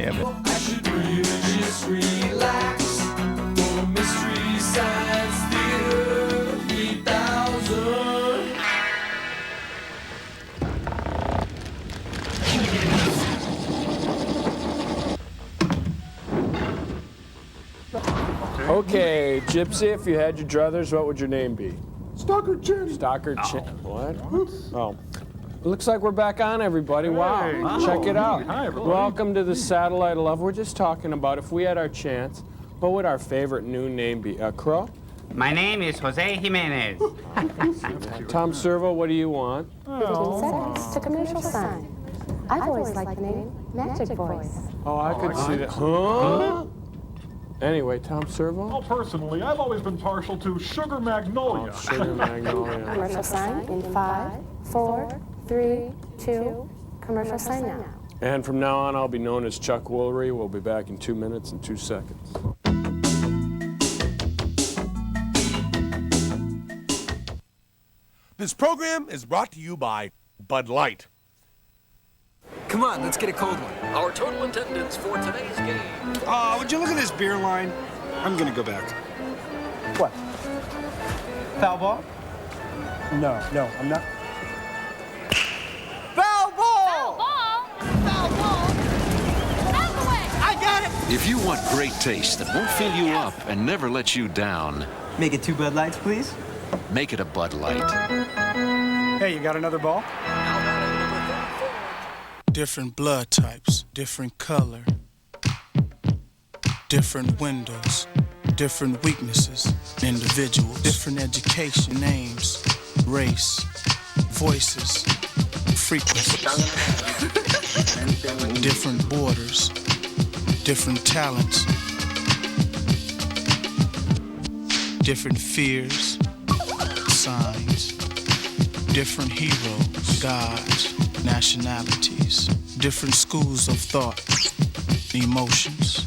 Yeah, but I should really just relax for Mystery Science Theater 3000. Okay, Gypsy, if you had your druthers, what would your name be? Stalker Chin. Stalker Chin. What? Oh. Looks like we're back on, everybody. Wow. Check it out. Hi, everybody. Welcome to the Satellite of Love. We're just talking about if we had our chance, what would our favorite new name be? Crow? My name is Jose Jimenez. Tom Servo, what do you want? It's a commercial sign. I've always liked the name Magic Voice. Oh, I could see that. Huh? Anyway, Tom Servo? Well, personally, I've always been partial to Sugar Magnolia. Oh, Sugar Magnolia. Commercial sign in 5, 4, 3, 2. Commercial sign now. And from now on, I'll be known as Chuck Woolery. We'll be back in 2 minutes and 2 seconds. This program is brought to you by Bud Light. Come on, let's get a cold one. Our total attendance for today's game. Would you look at this beer line? I'm gonna go back. What? Foul ball? No, I'm not. Foul ball! Foul ball? Foul ball? Out the way! I got it! If you want great taste that won't fill you up and never let you down, Make it 2 Bud Lights, please. make it a Bud Light. Hey, you got another ball? Different blood types, different color, different windows, different weaknesses, individuals, different education, names, race, voices, frequencies, different borders, different talents, different fears, signs, different heroes, gods, nationalities, different schools of thought, emotions,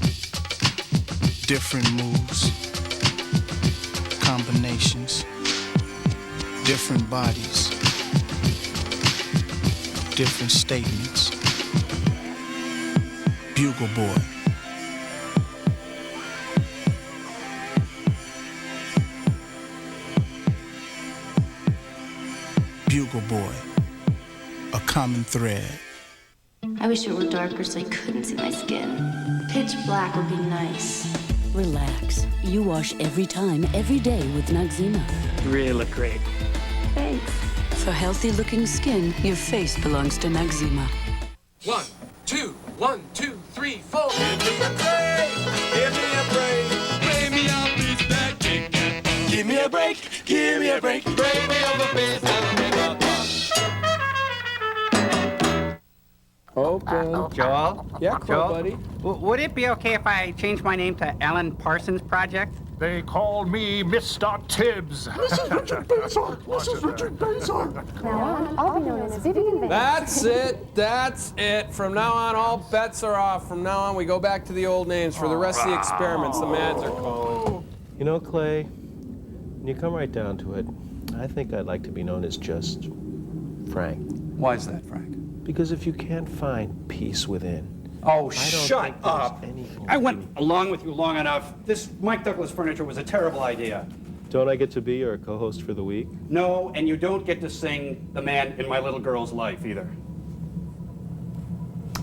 different moves, combinations, different bodies, different statements. Bugle Boy. Bugle Boy. A common thread. I wish it were darker so I couldn't see my skin. Pitch black would be nice. Relax. You wash every time, every day with Noxzema. You really look great. Thanks. For healthy-looking skin, your face belongs to Noxzema. 1, 2, 1, 2, 3, 4. Give me a break, give me a break. Play me off this back ticket. Give me a break, give me a break. Break me over this Open. Joel? Yeah, Crow, Joel? buddy. Would it be okay if I change my name to Alan Parsons Project? They call me Mr. Tibbs. This is Richard Bazar. This is Richard Bazar. Now on, I'll be known as Vivian Vance. That's it. That's it. From now on, all bets are off. From now on, we go back to the old names for the rest of the experiments the Mads are calling. you know, Clay, when you come right down to it, I think I'd like to be known as just Frank. Why is that, Frank? Because if you can't find peace within, Oh, I don't shut think there's up. anything I you went can- along with you long enough. This Mike Douglas furniture was a terrible idea. Don't I get to be your co-host for the week? No, and you don't get to sing The Man in My Little Girl's Life either.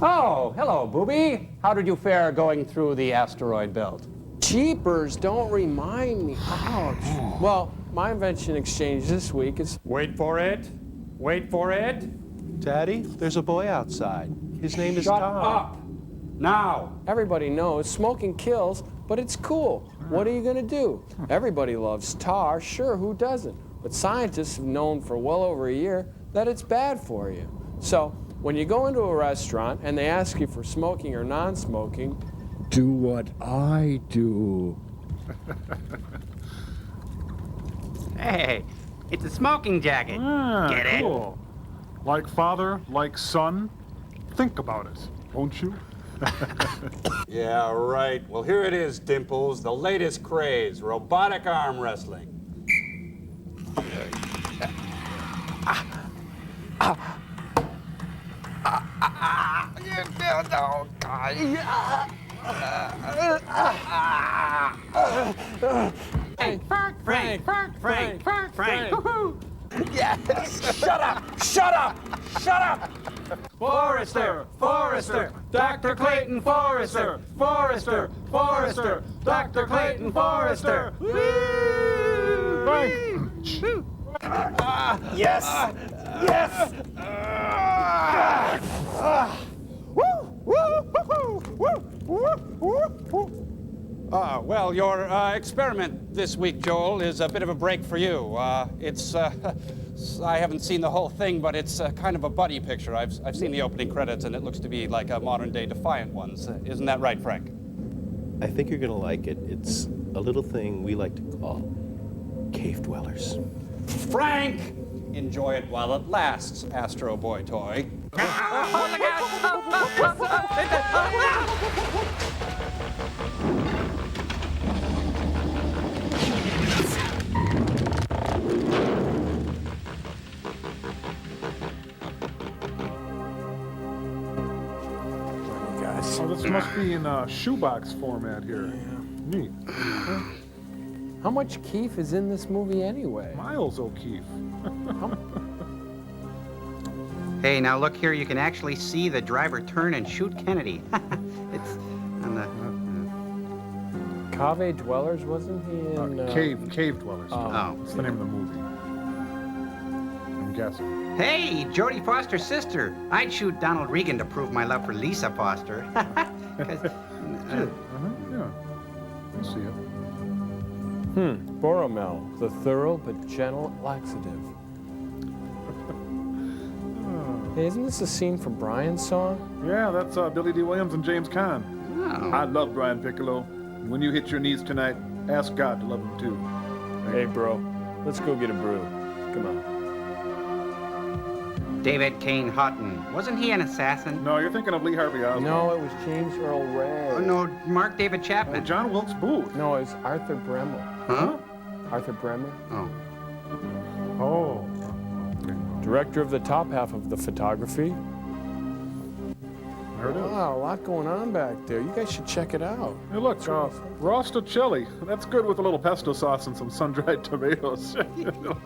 Oh, hello, Booby. How did you fare going through the asteroid belt? Jeepers, don't remind me. Ouch. Well, my invention exchange this week is... Wait for it. Wait for it. Daddy, there's a boy outside. His name is Shut Thong. up. Now. Everybody knows smoking kills, but it's cool. What are you going to do? Everybody loves tar, sure, who doesn't? But scientists have known for well over a year that it's bad for you. So when you go into a restaurant and they ask you for smoking or non-smoking, do what I do. Hey, it's a smoking jacket. Get it? Cool. Like father, like son. Think about it, won't you? Yeah, right. Well, here it is, Dimples. The latest craze, robotic arm wrestling. Oh, God. Hey, Frank. Yes! Shut up! Shut up! Shut up! Forrester, Dr. Clayton Forrester, Dr. Clayton Forrester. Yes! Yes! Well, your experiment this week, Joel, is a bit of a break for you. I haven't seen the whole thing, but it's kind of a buddy picture. I've seen the opening credits, and it looks to be like a modern-day Defiant ones. Isn't that right, Frank? I think you're going to like it. It's a little thing we like to call cave dwellers. Frank! Enjoy it while it lasts, Astro Boy toy. Oh, this must be in shoebox format here. Neat. How much Keef is in this movie anyway? Miles O'Keefe. Hey, now look here. You can actually see the driver turn and shoot Kennedy. It's on the... Cave Dwellers, wasn't he in... Cave Dwellers. Oh. That's the name of the movie. I'm guessing. Hey, Jodie Foster's sister. I'd shoot Donald Regan to prove my love for Lisa Foster. Yeah. I see it. Boromel, the thorough but gentle laxative. Hey, isn't this a scene from Brian's song? Yeah, that's Billy D. Williams and James Caan. Oh. I love Brian Piccolo. When you hit your knees tonight, ask God to love him too. Hey, bro, let's go get a brew. Come on. David Kane Houghton. Wasn't he an assassin? No, you're thinking of Lee Harvey Oswald. No, it was James Earl Ray. Oh, no, Mark David Chapman. John Wilkes Booth. No, it was Arthur Bremmer. Huh? Arthur Bremmer? Oh. Oh. Director of the top half of the photography. There it is. Wow, a lot going on back there. You guys should check it out. Hey, look, rostocelli. That's good with a little pesto sauce and some sun-dried tomatoes. Look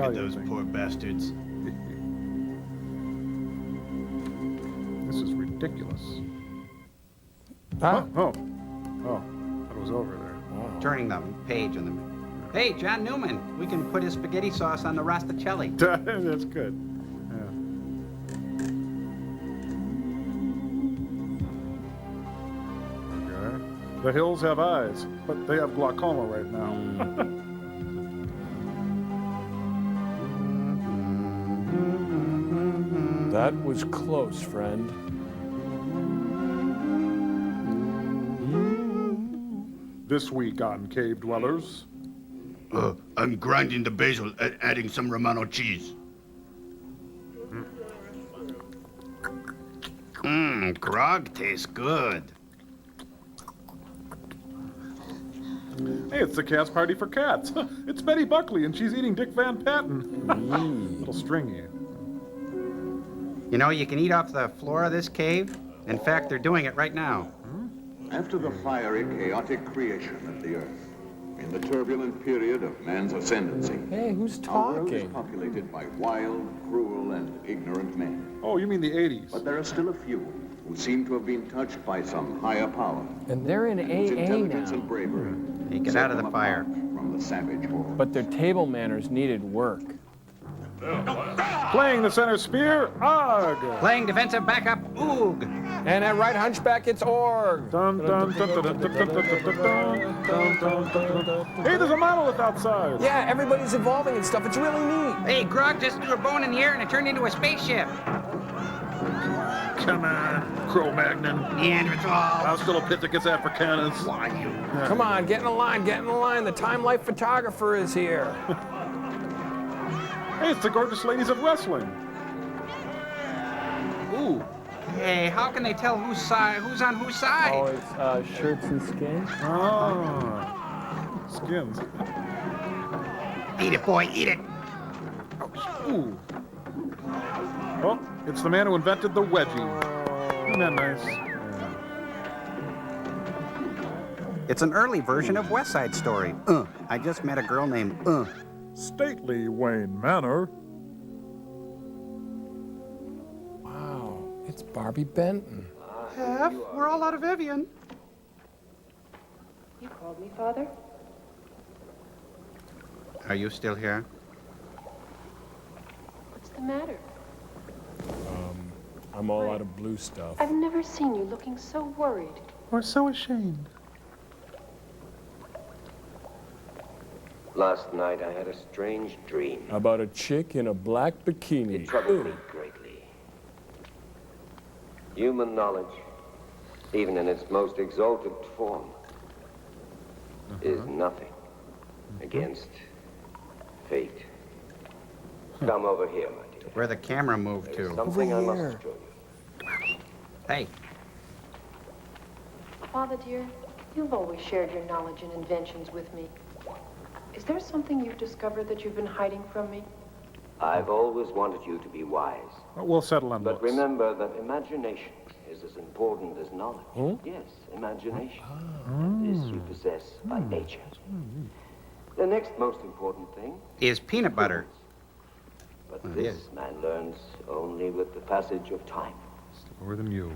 at those poor bastards. This is ridiculous. Huh? Oh, that was over there. Wow. Turning the page on the... Hey, John Newman, we can put his spaghetti sauce on the rosticelli. That's good. Yeah. Okay. The hills have eyes, but they have glaucoma right now. That was close, friend. This week on Cave Dwellers. I'm grinding the basil and adding some Romano cheese. Grog tastes good. Hey, it's the cast party for cats. It's Betty Buckley, and she's eating Dick Van Patten. Little stringy. You know, you can eat off the floor of this cave. In fact, they're doing it right now. After the fiery, chaotic creation of the Earth, in the turbulent period of man's ascendancy, Hey, who's our world is talking? populated by wild, cruel, and ignorant men. Oh, you mean the 80s? But there are still a few who seem to have been touched by some higher power. And they're in whose AA intelligence now. and bravery Hey, get set out of them the fire. apart from the savage horde. But their table manners needed work. Playing the center spear, Ugh! Playing defensive backup, Oog. And at right hunchback, it's Org. Dun, dun, dun, dun, dun, dun, dun, dun, dun, dun, dun. Hey, there's a monolith outside. Yeah, everybody's evolving and stuff. It's really neat. Hey, Grog just threw a bone in the air and it turned into a spaceship. Come on, Cro-Magnon. Neanderthal. Australopithecus africanus. Why you? Come on, get in the line, get in the line. The Time Life photographer is here. Hey, it's the gorgeous ladies of wrestling. Ooh. Hey, how can they tell who's on whose side? Oh, it's shirts and skins. Oh, skins. Eat it, boy, eat it. Ooh. Oh, it's the man who invented the wedgie. Isn't that nice? It's an early version of West Side Story. I just met a girl named Stately Wayne Manor. Wow, it's Barbie Benton. Hef, we're all out of Evian. You called me, Father? Are you still here? What's the matter? I'm all out of blue stuff. I've never seen you looking so worried. Or so ashamed. Last night I had a strange dream. About a chick in a black bikini. It troubled me greatly. Human knowledge, even in its most exalted form, is nothing against fate. Come over here, my dear. Where the camera moved to. Something I must show you. Hey. Father, dear, you've always shared your knowledge and inventions with me. Is there something you've discovered that you've been hiding from me? I've always wanted you to be wise. We'll settle on But looks. remember that imagination is as important as knowledge. Yes, imagination. This you possess by nature. The next most important thing Is peanut butter. But Well, this yes. man learns only with the passage of time. Slower than you.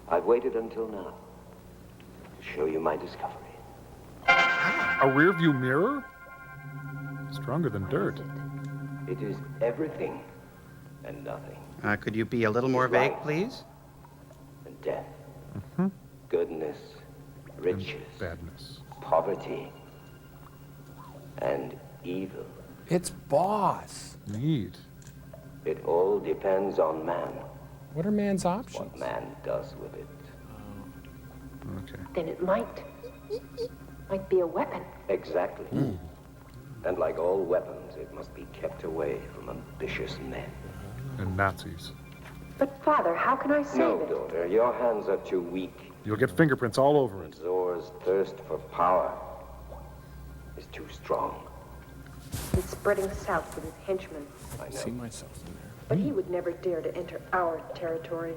I've waited until now to show you my discovery. A rear view mirror? Stronger than dirt. It is everything and nothing. Could you be a little more vague, please? And death, goodness, riches, badness, poverty, and evil. It's Boss. Neat. It all depends on man. What are man's options? What man does with it. Okay. Then it might be a weapon. Exactly. And like all weapons, it must be kept away from ambitious men. And Nazis. But Father, how can I save No, it? daughter, your hands are too weak. You'll get fingerprints all over it. Zor's thirst for power is too strong. He's spreading south with his henchmen. I see know. myself in there. But he would never dare to enter our territory.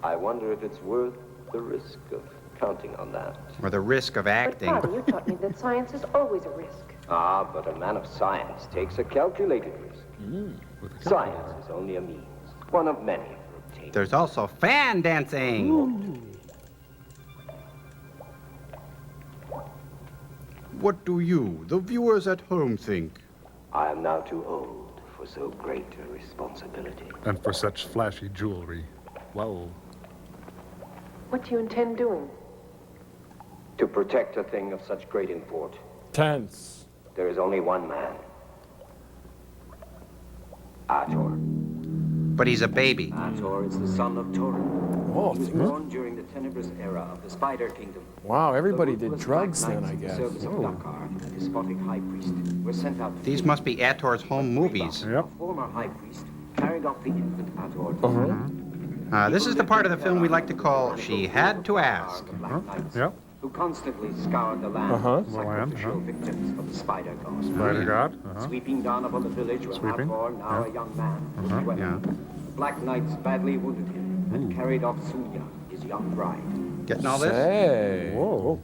I wonder if it's worth the risk of counting on that. Or the risk of But acting. Father, you taught me that science is always a risk. Ah, but a man of science takes a calculated risk. Science is only a means, one of many for obtaining. There's also fan dancing. What do you, the viewers at home, think? I am now too old for so great a responsibility. And for such flashy jewelry. Whoa. What do you intend doing? To protect a thing of such great import, Tense. there is only one man. Ator. But he's a baby. Ator is the son of Torin. Oh, He was born during the tenebrous era of the Spider Kingdom. wow, everybody The did ruthless drugs Black then, I Knights in guess. service of Dakar, the despotic high priest, were sent out to These must be Ator's home movies. a former high priest carried off the infant Ator to This is the part of the film we like to call She Had to Ask. the Black Knights, Yep. who constantly scoured the land Uh-huh. for sacrificial victims of the Spider God. Spider God. Sweeping down upon the village was Sweeping. Ator, now a young man, with a weapon. Yeah. The Black Knights badly wounded him and carried off Sunya, his young bride. Getting all this? Hey. Whoa.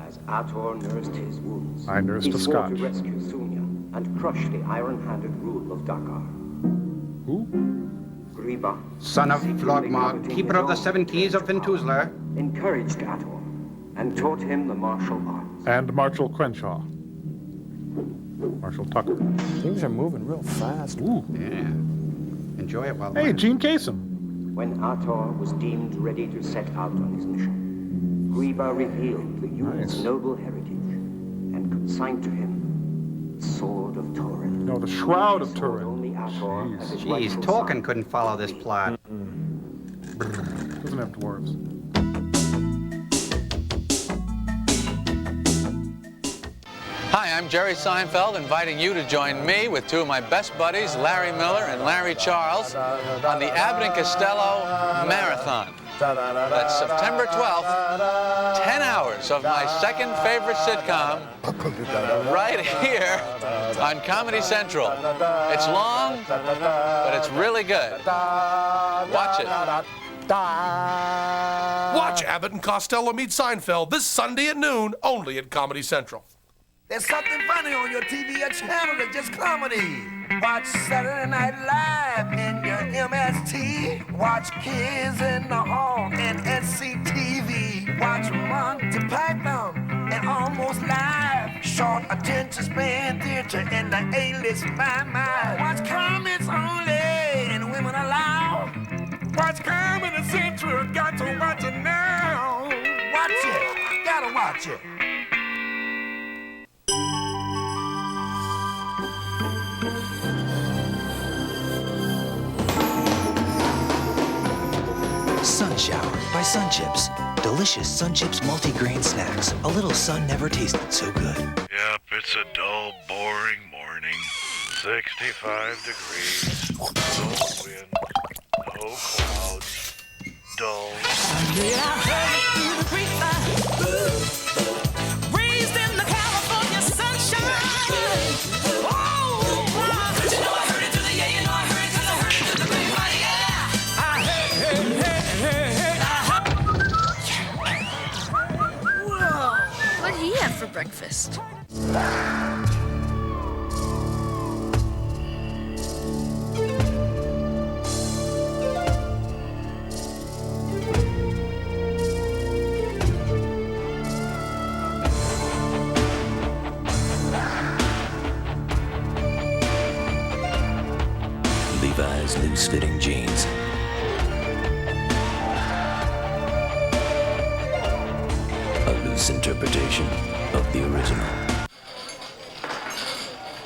As Ator nursed his wounds, I nursed he a swore Scotch. to rescue Sunya and crush the iron-handed rule of Dakar. Who? Griba, Son of secretly Flogmog, coveting keeper his of the own 7 keys of power, Ventuzler. encouraged Ator and taught him the martial arts. And Marshall Crenshaw. Marshall Tucker. Things are moving real fast. Ooh. Yeah. Enjoy it while Hey, Gene Kasem. When Ator was deemed ready to set out on his mission, Griba revealed the youth's Nice. noble heritage and consigned to him the Sword of Torin. No, the Shroud of Sword Turin. only Ator as his Jeez, rightful Tolkien son. couldn't follow this plot. Doesn't have dwarves. Hi, I'm Jerry Seinfeld, inviting you to join me with two of my best buddies, Larry Miller and Larry Charles, on the Abbott and Costello Marathon. That's September 12th, 10 hours of my second favorite sitcom, right here on Comedy Central. It's long, but it's really good. Watch it. Watch Abbott and Costello meet Seinfeld this Sunday at noon, only at Comedy Central. There's something funny on your TV or channel that's just comedy. Watch Saturday Night Live in your MST. Watch Kids in the Hall and SCTV. Watch Monty Python and Almost Live. Short attention span theater and the A-list my. Watch Comments Only and Women Allowed. Watch Comedy Central, got to watch it now. Watch it, gotta watch it. Sun Shower by Sun Chips. Delicious Sun Chips multi-grain snacks. A little sun never tasted so good. Yep, it's a dull, boring morning. 65 degrees. No wind. No clouds. Dull. Raised in the California sunshine. What'd he have for breakfast? Levi's loose-fitting jeans. A loose interpretation of the original.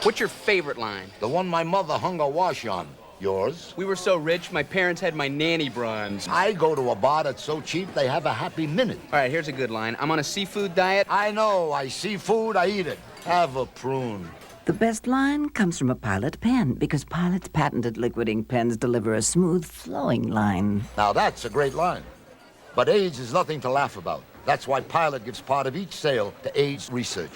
What's your favorite line? The one my mother hung a wash on. Yours? We were so rich, my parents had my nanny bronze. I go to a bar that's so cheap they have a happy minute. All right, here's a good line. I'm on a seafood diet. I know. I see food, I eat it. Have a prune. The best line comes from a Pilot pen, because Pilot's patented liquid ink pens deliver a smooth, flowing line. Now that's a great line. But AIDS is nothing to laugh about. That's why Pilot gives part of each sale to AIDS research.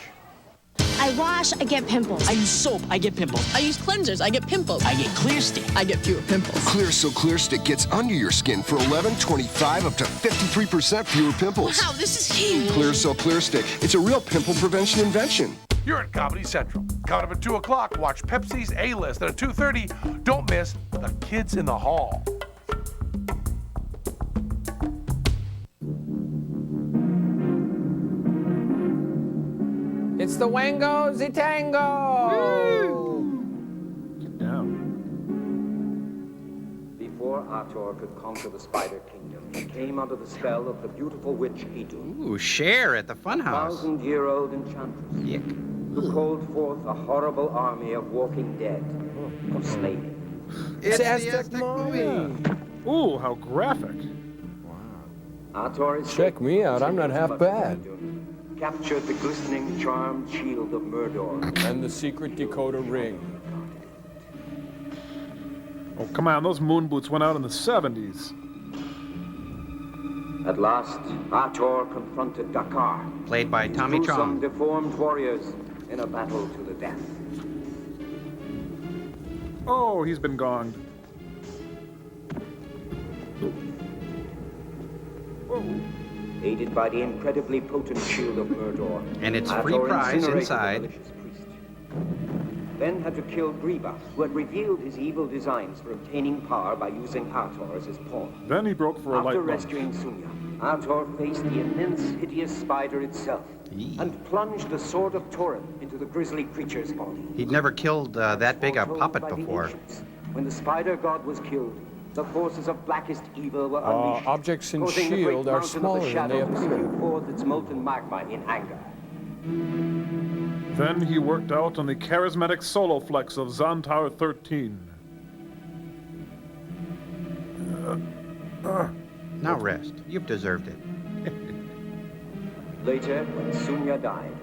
I wash, I get pimples. I use soap, I get pimples. I use cleansers, I get pimples. I get Clear Stick, I get fewer pimples. Clear So Clear Stick gets under your skin for 11, 25, up to 53% fewer pimples. Wow, this is huge. Clear So Clear Stick. It's a real pimple prevention invention. You're at Comedy Central. Coming up at 2 o'clock, watch Pepsi's A-List. And at 2:30, don't miss The Kids in the Hall. It's the Wango Zitango! Get down. Before Ator could conquer the Spider Kingdom, he came under the spell of the beautiful witch Idun. Ooh, Cher at the Funhouse. 1,000-year-old enchantress. Yick. Who called forth a horrible army of walking dead for slaying. It's the Aztec Aztec movie. Ooh, how graphic. Ator Check me out, I'm not half bad. Captured the glistening charmed shield of Mordor. And the secret Dakota ring. Oh, come on, those moon boots went out in the 70s. At last, Ator confronted Dakar. Played by Tommy Some Chong. deformed warriors in a battle to the death. Oh, he's been gonged. Whoa. Aided by the incredibly potent shield of Mordor. And it's free Ator prize incinerated inside. the malicious priest. Then had to kill Grievous, who had revealed his evil designs for obtaining power by using Ator as his pawn. Then he broke for a light After lunch. rescuing Sunya, Ator faced the immense, hideous spider itself and plunged the sword of Thorin into the grisly creature's body. He'd never killed that big a puppet By the before. ancients, when the spider god was killed, the forces of blackest evil were unleashed. Objects in causing the great S.H.I.E.L.D. are mountain of the smaller than shadow they to appear. spew forth its molten magma in anger. Then he worked out on the charismatic solo flex of Xantar 13. Now rest. You've deserved it. Later, when Sunya died,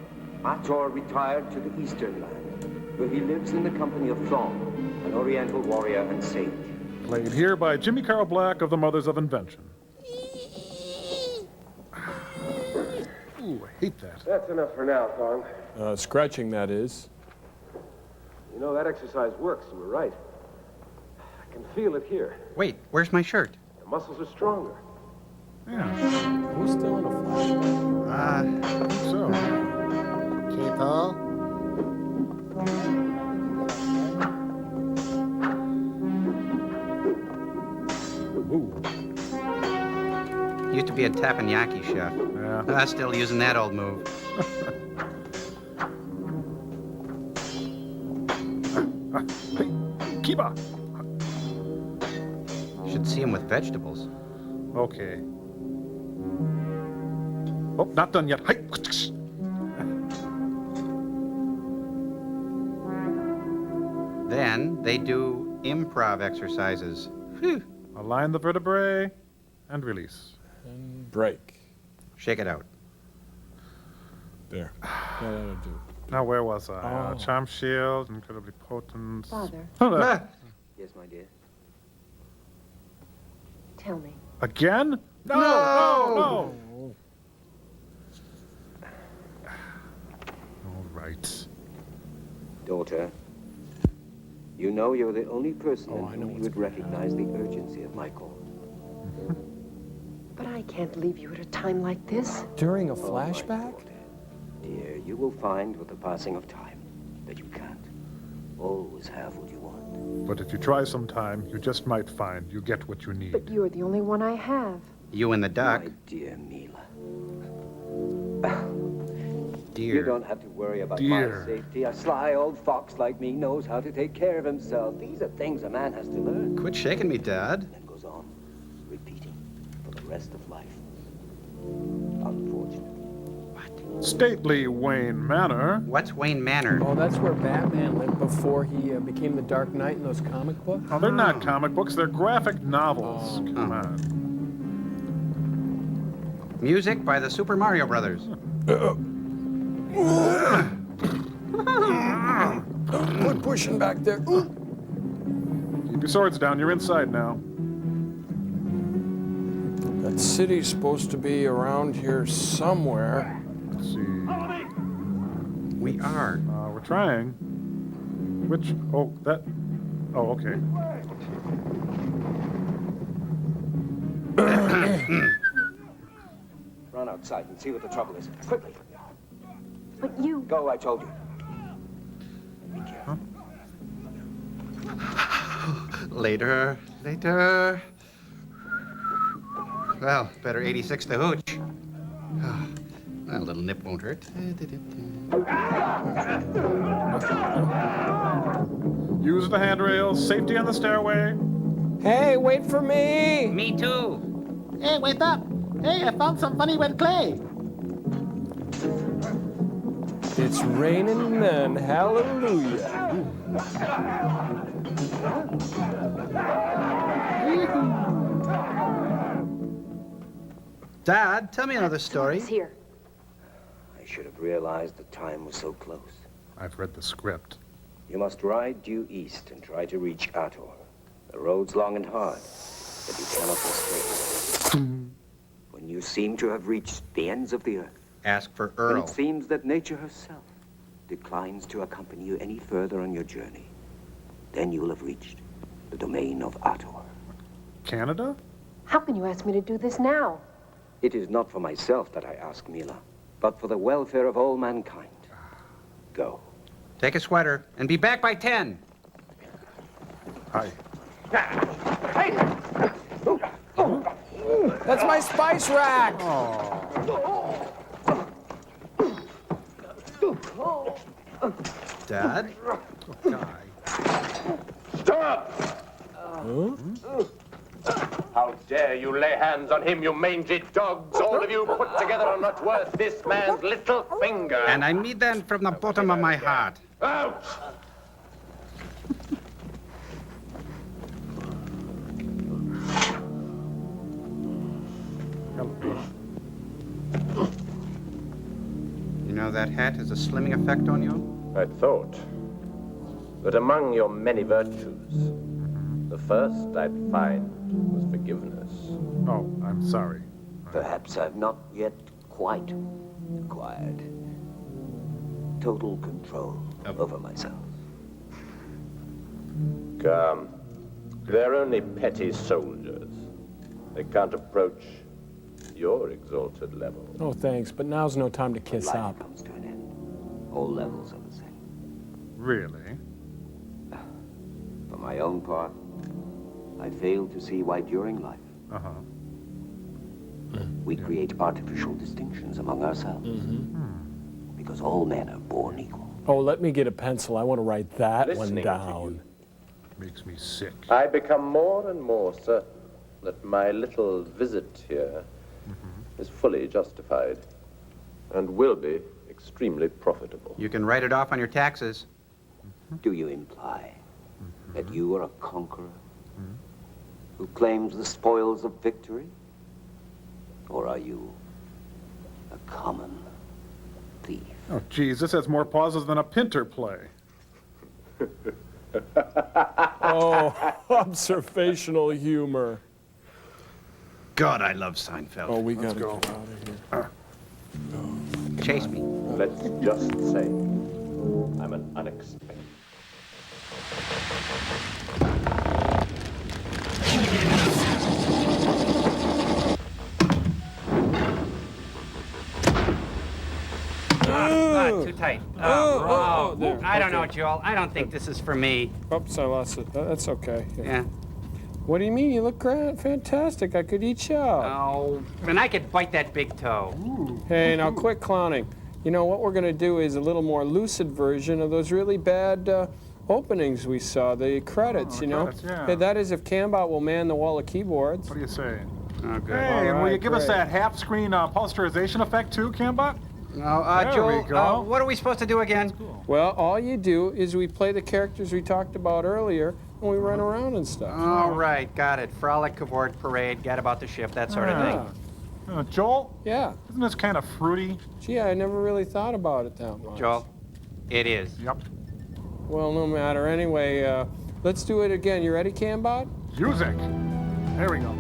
Ator retired to the Eastern Land, where he lives in the company of Thong, an Oriental warrior and sage. Played here by Jimmy Carl Black of the Mothers of Invention. Ooh, I hate that. That's enough for now, Thong. Scratching, that is. You know, that exercise works. You were right. I can feel it here. Wait, where's my shirt? The muscles are stronger. Yeah. Are we still in a flashback? I think so. People? Used to be a teppanyaki chef. Yeah. Still using that old move. Hey, Kiba! Should see him with vegetables. Okay. Oh, not done yet. Hey. Then they do improv exercises. Whew. Align the vertebrae and release. And break. Shake it out. There. What did I do? Now, where was I? Oh. Charm shield, incredibly potent. Father. Yes, my dear. Tell me. Again? No! All right. Daughter, you know you're the only person in whom you would recognize the urgency of my call. But I can't leave you at a time like this. During a flashback? Dear, you will find with the passing of time that you can't always have what you want. But if you try sometime, you just might find you get what you need. But you're the only one I have. You and the duck. My dear Mila. Dear. You don't have to worry about Dear. my safety. A sly old fox like me knows how to take care of himself. These are things a man has to learn. Quit shaking me, Dad. Then goes on, repeating for the rest of life. Unfortunately. Stately Wayne Manor. What's Wayne Manor? Oh, that's where Batman lived before he became the Dark Knight in those comic books? Oh, they're not comic books, they're graphic novels. Come on. Music by the Super Mario Brothers. Quit pushing back there. Keep your swords down, you're inside now. That city's supposed to be around here somewhere. Let's see. We are. We're trying. Which? Oh, that. Oh, okay. Run outside and see what the trouble is. Quickly. But you... Go, I told you. Be careful. Later. Well, better 86 the hooch. Well, a little nip won't hurt. Use the handrails. Safety on the stairway. Hey, wait for me! Me too. Hey, wait up! Hey, I found some funny wet clay. It's raining men. Hallelujah. Dad, tell me another story. He's here. I should have realized the time was so close. I've read the script. You must ride due east and try to reach Ator. The road's long and hard, but you cannot go straight. When you seem to have reached the ends of the earth, ask for when Earl. it seems that nature herself declines to accompany you any further on your journey, then you will have reached the domain of Ator. Canada? How can you ask me to do this now? It is not for myself that I ask, Mila, but for the welfare of all mankind. Go. Take a sweater and be back by 10. Hi. That's my spice rack! Dad? Stop! How dare you lay hands on him, you mangy dogs? All of you put together are not worth this man's little finger. And I mean that from the bottom of my heart. Out! You know that hat has a slimming effect on you? I thought that among your many virtues, the first I'd find was forgiveness. Oh, I'm sorry. Perhaps I've not yet quite acquired total control over myself. Come. They're only petty soldiers. They can't approach your exalted level. Oh, thanks, but now's no time to kiss Life up. comes to an end. All levels are the same. Really? For my own part, I fail to see why during life we create artificial distinctions among ourselves. Because all men are born equal. Oh, let me get a pencil. I want to write that one Listening to down. Makes me sick. I become more and more certain that my little visit here is fully justified and will be extremely profitable. You can write it off on your taxes. Do you imply that you are a conqueror who claims the spoils of victory? Or are you a common thief? Oh, geez, this has more pauses than a Pinter play. Oh, observational humor. God, I love Seinfeld. Oh, we gotta go. get out of here. Chase me. Let's just say I'm an unexpected. Too tight. There. I don't know, Okay. Joel. I don't think this is for me. Oops, I lost it. That's okay. Yeah. What do you mean? You look great, fantastic. I could eat you up. Oh, and I could bite that big toe. Hey, now quit clowning. You know, what we're going to do is a little more lucid version of those really bad openings we saw, the credits, you know? credits, yeah. Hey, that is if Cambot will man the wall of keyboards. What do you say? Oh, good. Hey, and will you give us great. that half-screen posterization effect too, Cambot? No, There Joel, we go. what are we supposed to do again? Well, all you do is we play the characters we talked about earlier, and we run around and stuff. All right, got it. Frolic, cavort, parade, get about the ship, that sort of thing. Joel? Yeah. Isn't this kind of fruity? Gee, I never really thought about it that much. Joel, it is. Yep. Well, no matter. Anyway, let's do it again. You ready, Cambot? Music. There we go.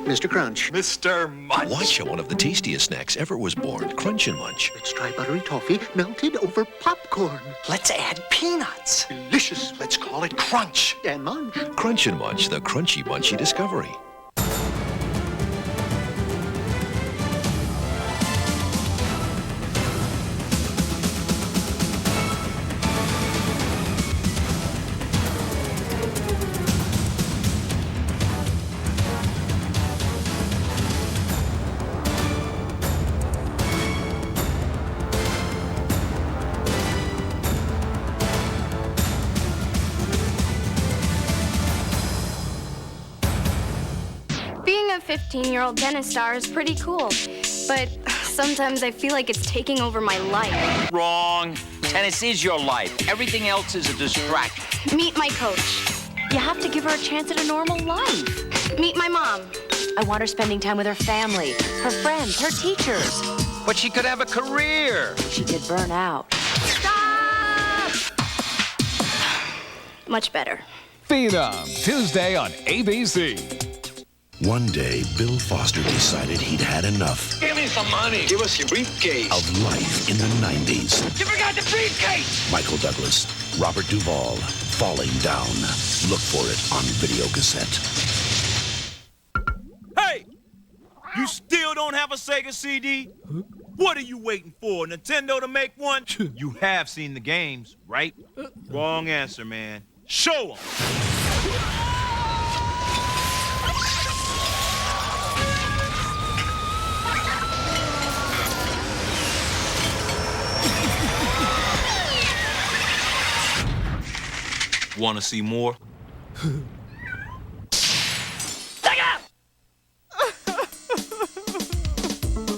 Mr. Crunch. Mr. Munch. Watch how one of the tastiest snacks ever was born. Crunch and Munch. Let's try buttery toffee melted over popcorn. Let's add peanuts. Delicious. Let's call it Crunch and Munch. Crunch and Munch, the crunchy munchy discovery. Being a 15-year-old dentist star is pretty cool, but sometimes I feel like it's taking over my life. Wrong. Tennis is your life. Everything else is a distraction. Meet my coach. You have to give her a chance at a normal life. Meet my mom. I want her spending time with her family, her friends, her teachers. But she could have a career. She could burn out. Stop! Much better. Feed 'em, Tuesday on ABC. One day, Bill Foster decided he'd had enough Give me some money. Give us your briefcase. of life in the 90s. You forgot the briefcase. Michael Douglas, Robert Duvall, Falling Down. Look for it on video cassette. Hey! You still don't have a Sega CD? What are you waiting for? Nintendo to make one? You have seen the games, right? Wrong answer, man. Show 'em! Want to see more?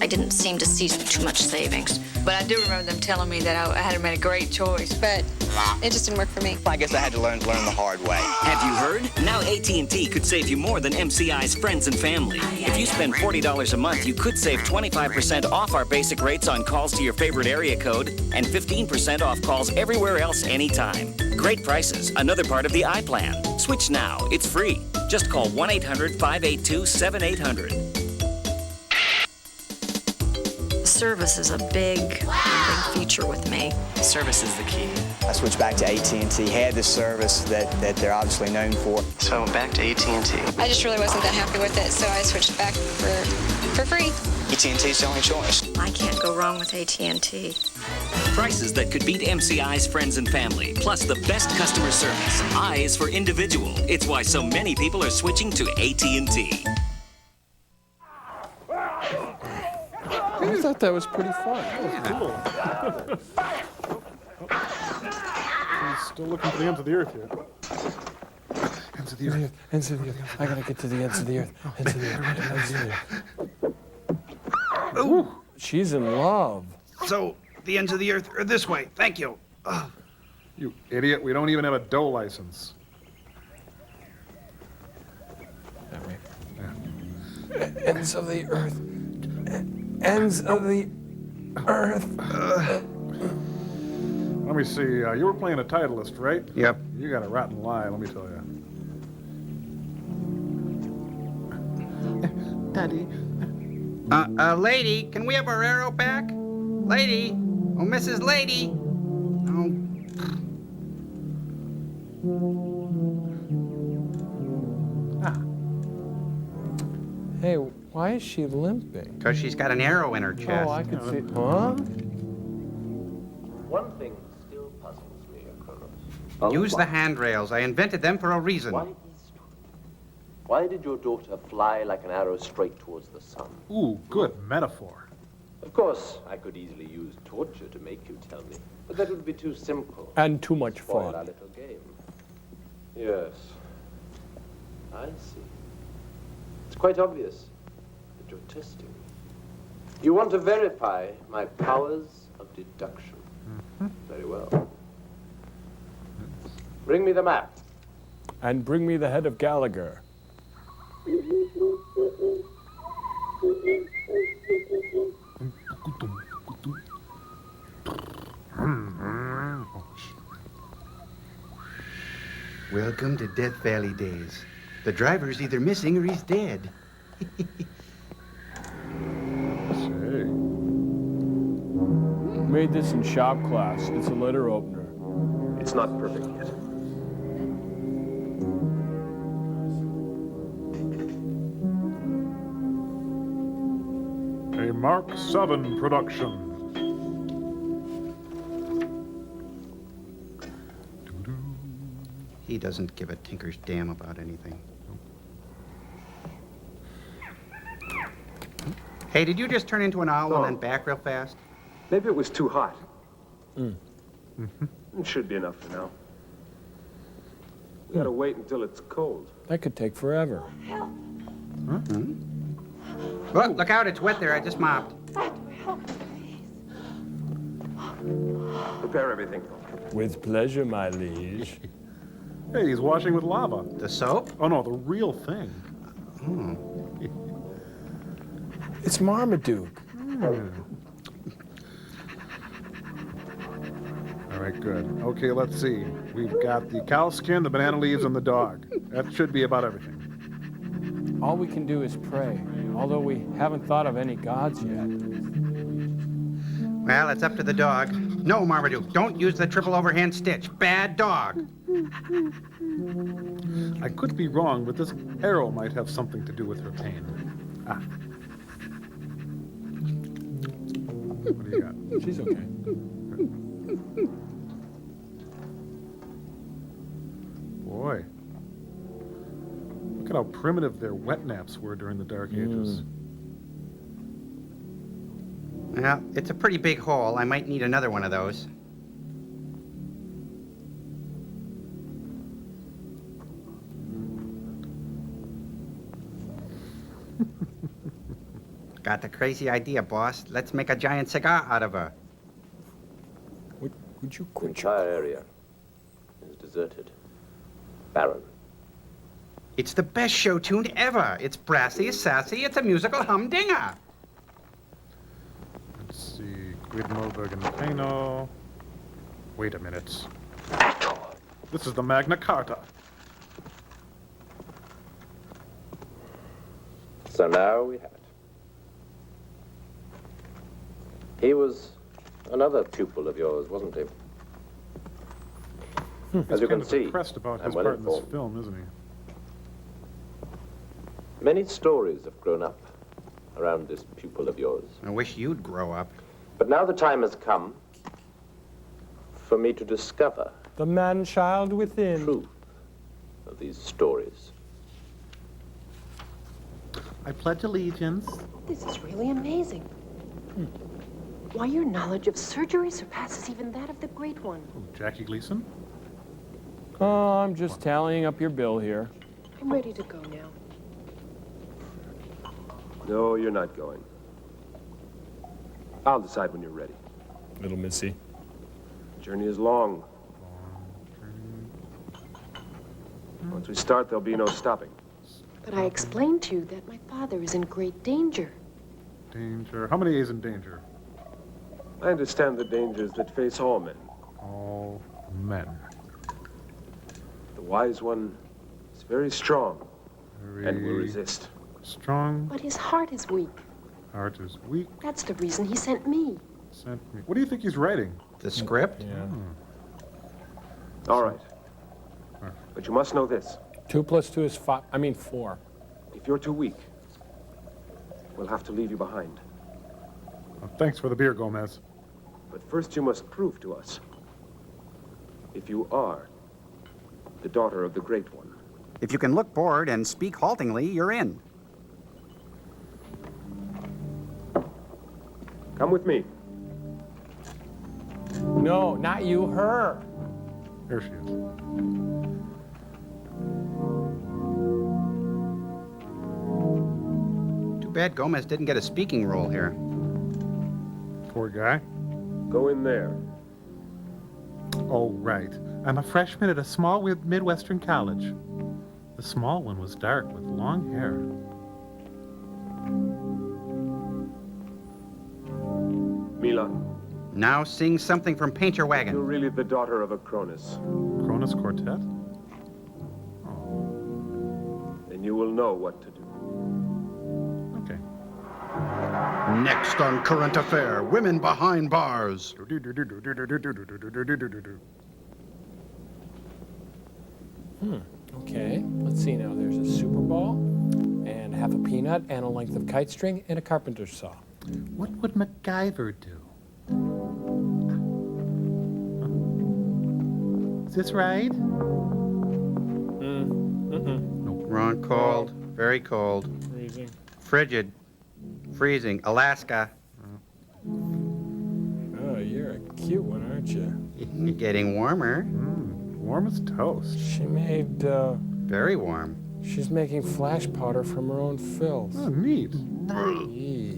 I didn't seem to see too much savings. But I do remember them telling me that I had made a great choice, but it just didn't work for me. I guess I had to learn the hard way. Have you heard? Now AT&T could save you more than MCI's friends and family. If you spend $40 a month, you could save 25% off our basic rates on calls to your favorite area code and 15% off calls everywhere else anytime. Great prices, another part of the iPlan. Switch now, it's free. Just call 1-800-582-7800. Service is a big feature with me. Service is the key. I switched back to AT&T, had the service that they're obviously known for. So I went back to AT&T. I just really wasn't that happy with it, so I switched back for free. AT&T's the only choice. I can't go wrong with AT&T. Prices that could beat MCI's friends and family, plus the best customer service. I is for individual. It's why so many people are switching to AT&T. I thought that was pretty fun. Cool. He's still looking for the ends of the earth here. Ends of the earth. Ends of the earth. I gotta get to the ends of the earth. Ends of the earth. Ends of the earth. Ooh, she's in love. So, the ends of the earth are this way. Thank you. You idiot, we don't even have a dough license. That way. Ends of the earth. Ends of the earth. Let me see. You were playing a Titleist, right? Yep. You got a rotten lie, let me tell you. Daddy. Lady, can we have our arrow back? Lady. Oh, Mrs. Lady. Oh. Hey, why is she limping? Because she's got an arrow in her chest. Oh, I could see. Huh? One thing still puzzles me, Kronos. Use the handrails. I invented them for a reason. Why did your daughter fly like an arrow straight towards the sun? Ooh, good metaphor. Of course, I could easily use torture to make you tell me, but that would be too simple. And too much Spoil fun. our little game. Yes. I see. It's quite obvious that you're testing me. You want to verify my powers of deduction. Very well. Bring me the map. And bring me the head of Gallagher. Welcome to Death Valley days. The driver's either missing or he's dead. Made this in shop class. It's a letter opener. It's not perfect yet. A Mark 7 production. He doesn't give a tinker's damn about anything. Hey, did you just turn into an owl and then back real fast? Maybe it was too hot. Mm. It should be enough for now. We gotta wait until it's cold. That could take forever. Look out, it's wet there. I just mopped. Prepare everything. With pleasure, my liege. Hey, he's washing with lava. The soap? Oh, no, the real thing. It's Marmaduke. All right, good. Okay, let's see. We've got the cow skin, the banana leaves, and the dog. That should be about everything. All we can do is pray, although we haven't thought of any gods yet. Well, it's up to the dog. No, Marmaduke, don't use the triple overhand stitch. Bad dog. I could be wrong, but this arrow might have something to do with her pain. Ah. What do you got? She's okay. Boy. Look at how primitive their wet naps were during the Dark Ages. Well, it's a pretty big hole. I might need another one of those. Got the crazy idea, boss. Let's make a giant cigar out of her. Would you The quit entire area is deserted. Barren. It's the best show tune ever. It's brassy, sassy, it's a musical humdinger. Let's see. Guidmoberg and Pano. Wait a minute. This is the Magna Carta. So now we have it. He was another pupil of yours, wasn't he? As you can see, depressed about I'm his well part in this informed. film, isn't he? Many stories have grown up around this pupil of yours. I wish you'd grow up. But now the time has come for me to discover the man-child within. Truth of these stories. I pledge allegiance. This is really amazing. Why, your knowledge of surgery surpasses even that of the Great One. Oh, Jackie Gleason? Oh, I'm just tallying up your bill here. I'm ready to go now. No, you're not going. I'll decide when you're ready. Little Missy. The journey is long. Once we start, there'll be no stopping. But I explained to you that my father is in great danger. Danger. How many A's in danger? I understand the dangers that face all men. All men. The wise one is very strong Very and will resist. strong. But his heart is weak. Heart is weak. That's the reason he sent me. Sent me. What do you think he's writing? The script? Yeah. All right. But you must know this. 2 + 2 is 5. I mean 4. If you're too weak, we'll have to leave you behind. Oh, thanks for the beer, Gomez. But first you must prove to us if you are the daughter of the Great One. If you can look bored and speak haltingly, you're in. Come with me. No, not you, her. There she is. Too bad Gomez didn't get a speaking role here. Poor guy. Go in there. Oh, right. I'm a freshman at a small Midwestern college. The small one was dark with long hair. Mila, Now sing something from Paint Your Wagon. you're really the daughter of a Cronus. Cronus Quartet? Then you will know what to do. Okay. Next on Current Affair, Women Behind Bars. Okay, let's see now. There's a Super Ball, and half a peanut, and a length of kite string, and a carpenter's saw. What would MacGyver do? Is this right? Wrong. Cold. Very cold. Freezing. Frigid. Freezing. Alaska. Oh, you're a cute one, aren't you? Getting warmer. Warm as toast. She made, Very warm. she's making flash powder from her own filth. Oh, neat. Yee.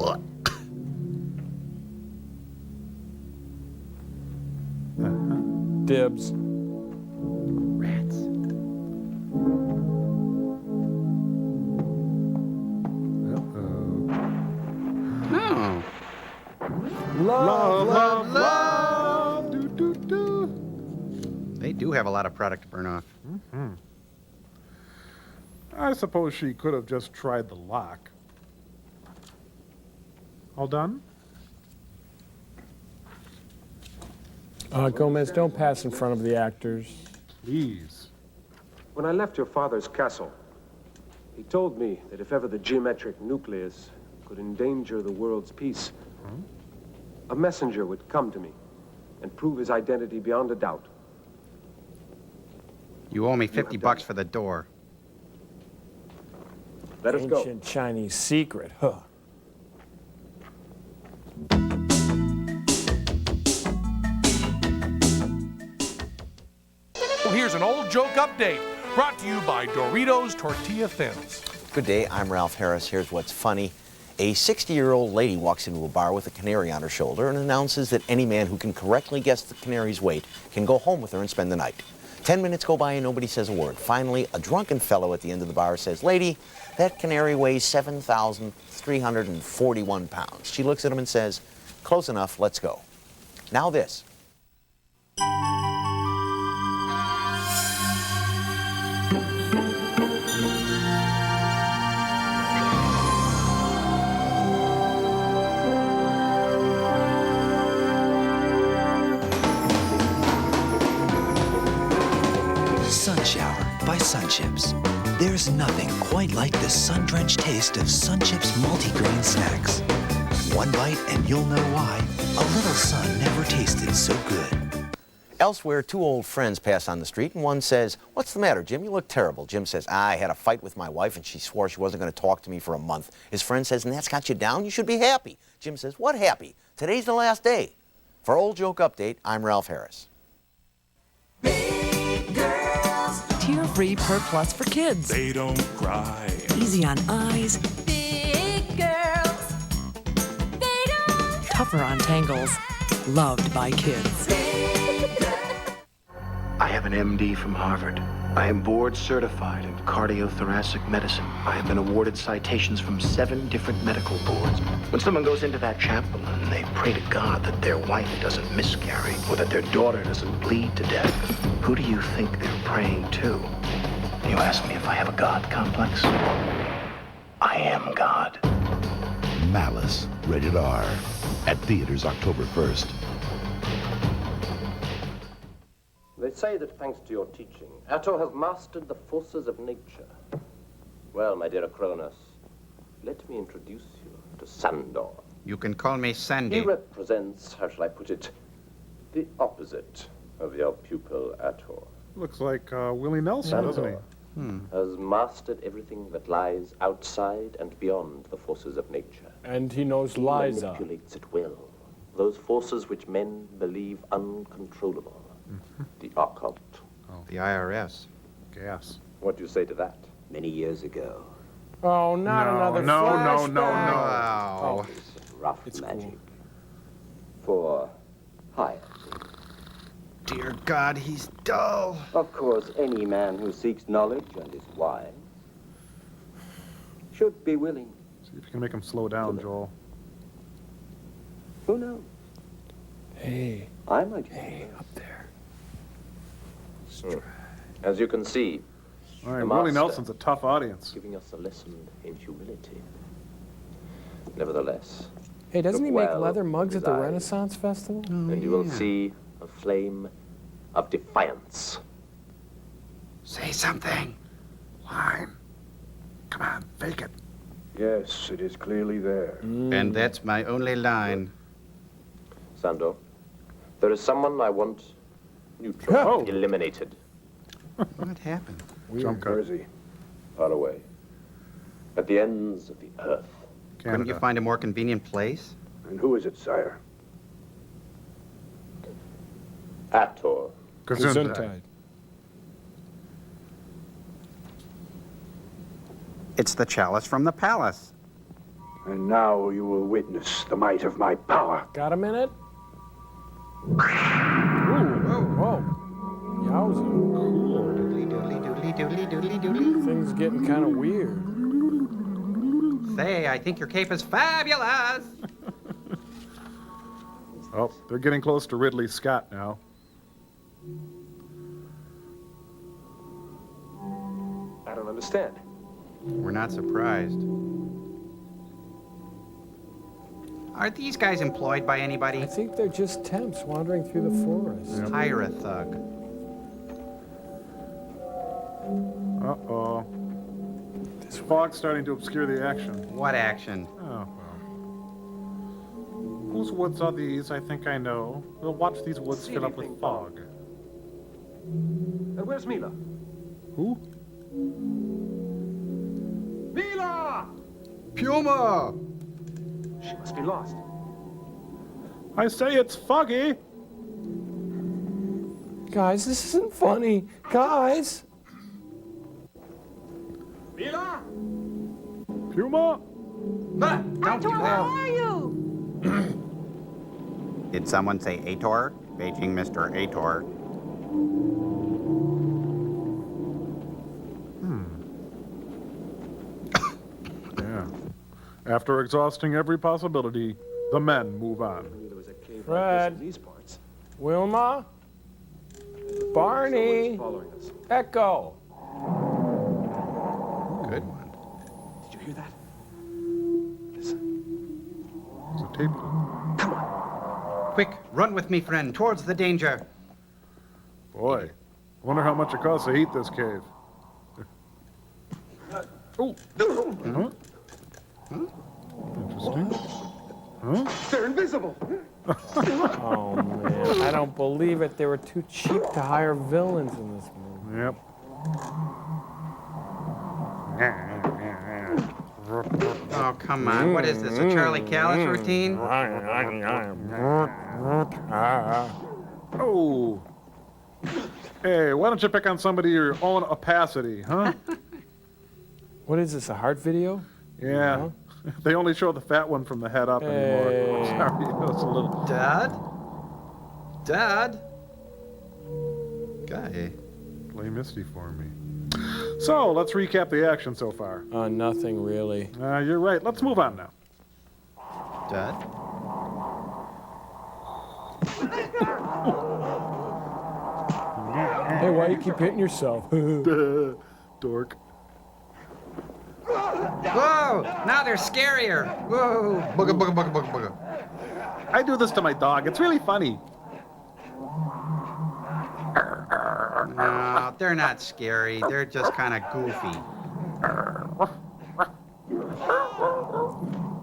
Dibs. Rats. Uh-oh. Love, love, love. Do, do, do. They do have a lot of product to burn off. Mm-hmm. I suppose she could have just tried the lock. All done? Gomez, don't pass in front of the actors. Please. When I left your father's castle, he told me that if ever the geometric nucleus could endanger the world's peace, a messenger would come to me and prove his identity beyond a doubt. You owe me $50 for the door. Let us go. Ancient Chinese secret, huh? Well, here's an old joke update brought to you by Doritos Tortilla Thins. Good day, I'm Ralph Harris. Here's what's funny. A 60-year-old lady walks into a bar with a canary on her shoulder and announces that any man who can correctly guess the canary's weight can go home with her and spend the night. 10 minutes go by and nobody says a word. Finally, a drunken fellow at the end of the bar says, "Lady, that canary weighs 7,341 pounds. She looks at him and says, "Close enough, let's go." Now this. Sun Shower by Sun Chips. There's nothing quite like the sun-drenched taste of Sun Chips multigrain snacks. One bite and you'll know why. A little sun never tasted so good. Elsewhere, two old friends pass on the street, and one says, "What's the matter, Jim? You look terrible." Jim says, "I had a fight with my wife, and she swore she wasn't going to talk to me for a month." His friend says, "And that's got you down? You should be happy." Jim says, "What happy? Today's the last day." For Old Joke Update, I'm Ralph Harris. Tear-free Per Plus for kids. They don't cry. Easy on eyes. Big girls. They don't. Tougher on tangles. Loved by kids. I have an MD from Harvard. I am board certified in cardiothoracic medicine. I have been awarded citations from 7 different medical boards. When someone goes into that chapel and they pray to God that their wife doesn't miscarry or that their daughter doesn't bleed to death, who do you think they're praying to? You ask me if I have a God complex? I am God. Malice, rated R. At theaters October 1st. They say that thanks to your teaching, Atto has mastered the forces of nature. Well, my dear Cronus, let me introduce you to Sandor. You can call me Sandy. He represents, how shall I put it, the opposite of your pupil Atto. Looks like Willie Nelson, doesn't he? Has mastered everything that lies outside and beyond the forces of nature. And he knows He Liza. manipulates at will those forces which men believe uncontrollable. The occult. The IRS. Gas. What do you say to that? Many years ago. Oh, not another flashback. Wow. Rough magic. For hire. Dear God, he's dull. Of course, any man who seeks knowledge and is wise should be willing. See if you can make him slow down, Joel. Who knows? Hey. I might. Hey, up there. As you can see, All right, the Willie master Nelson's a tough audience. giving us a lesson in humility. Nevertheless, Hey, doesn't look he make well leather mugs with at the his eyes, Renaissance Festival? and you will see a flame of defiance. Say something. Line. Come on, fake it. Yes, it is clearly there. And that's my only line. Sandor, there is someone I want neutral, eliminated. What happened? Jump Jersey, Far away. At the ends of the earth. Couldn't you find a more convenient place? And who is it, sire? Ator. Gesundheit. It's the chalice from the palace. And now you will witness the might of my power. Got a minute? Whoa. Yowza. Things getting kind of weird. Say, I think your cape is fabulous. Oh, they're getting close to Ridley Scott now. I don't understand. We're not surprised. Are these guys employed by anybody? I think they're just temps wandering through the forest. Hire a thug. Uh-oh. This fog's starting to obscure the action. What action? Oh, well. Whose woods are these? I think I know. We'll watch these woods fill up with fog. Where's Mila? Who? Mila! Puma! She must be lost. I say it's foggy. Guys, this isn't funny. Guys! Mila! Puma! Don't do that. are you? Did someone say Ator? Beijing Mr. Ator. Yeah. After exhausting every possibility, the men move on. Fred. These parts. Wilma? Barney? Following us. Echo? Good one. Did you hear that? Listen. It's a tape. Come on. Quick, run with me, friend, towards the danger. Boy, wonder how much it costs to heat this cave. Oh. Huh? Interesting. Huh? They're invisible. Oh, man. I don't believe it. They were too cheap to hire villains in this movie. Yep. Oh, come on. What is this, a Charlie Callis routine? Oh. Hey, why don't you pick on somebody your own opacity, huh? What is this, a heart video? Yeah. Huh? They only show the fat one from the head up anymore. I'm sorry, it was a little... Dad? Dad? Guy. Play Misty for me. So, let's recap the action so far. Nothing really. You're right. Let's move on now. Dad? Hey, why do you keep hitting yourself? Dork. Whoa! Now they're scarier. Whoa! Booga, booga, booga, booga, booga. I do this to my dog. It's really funny. No, they're not scary. They're just kind of goofy.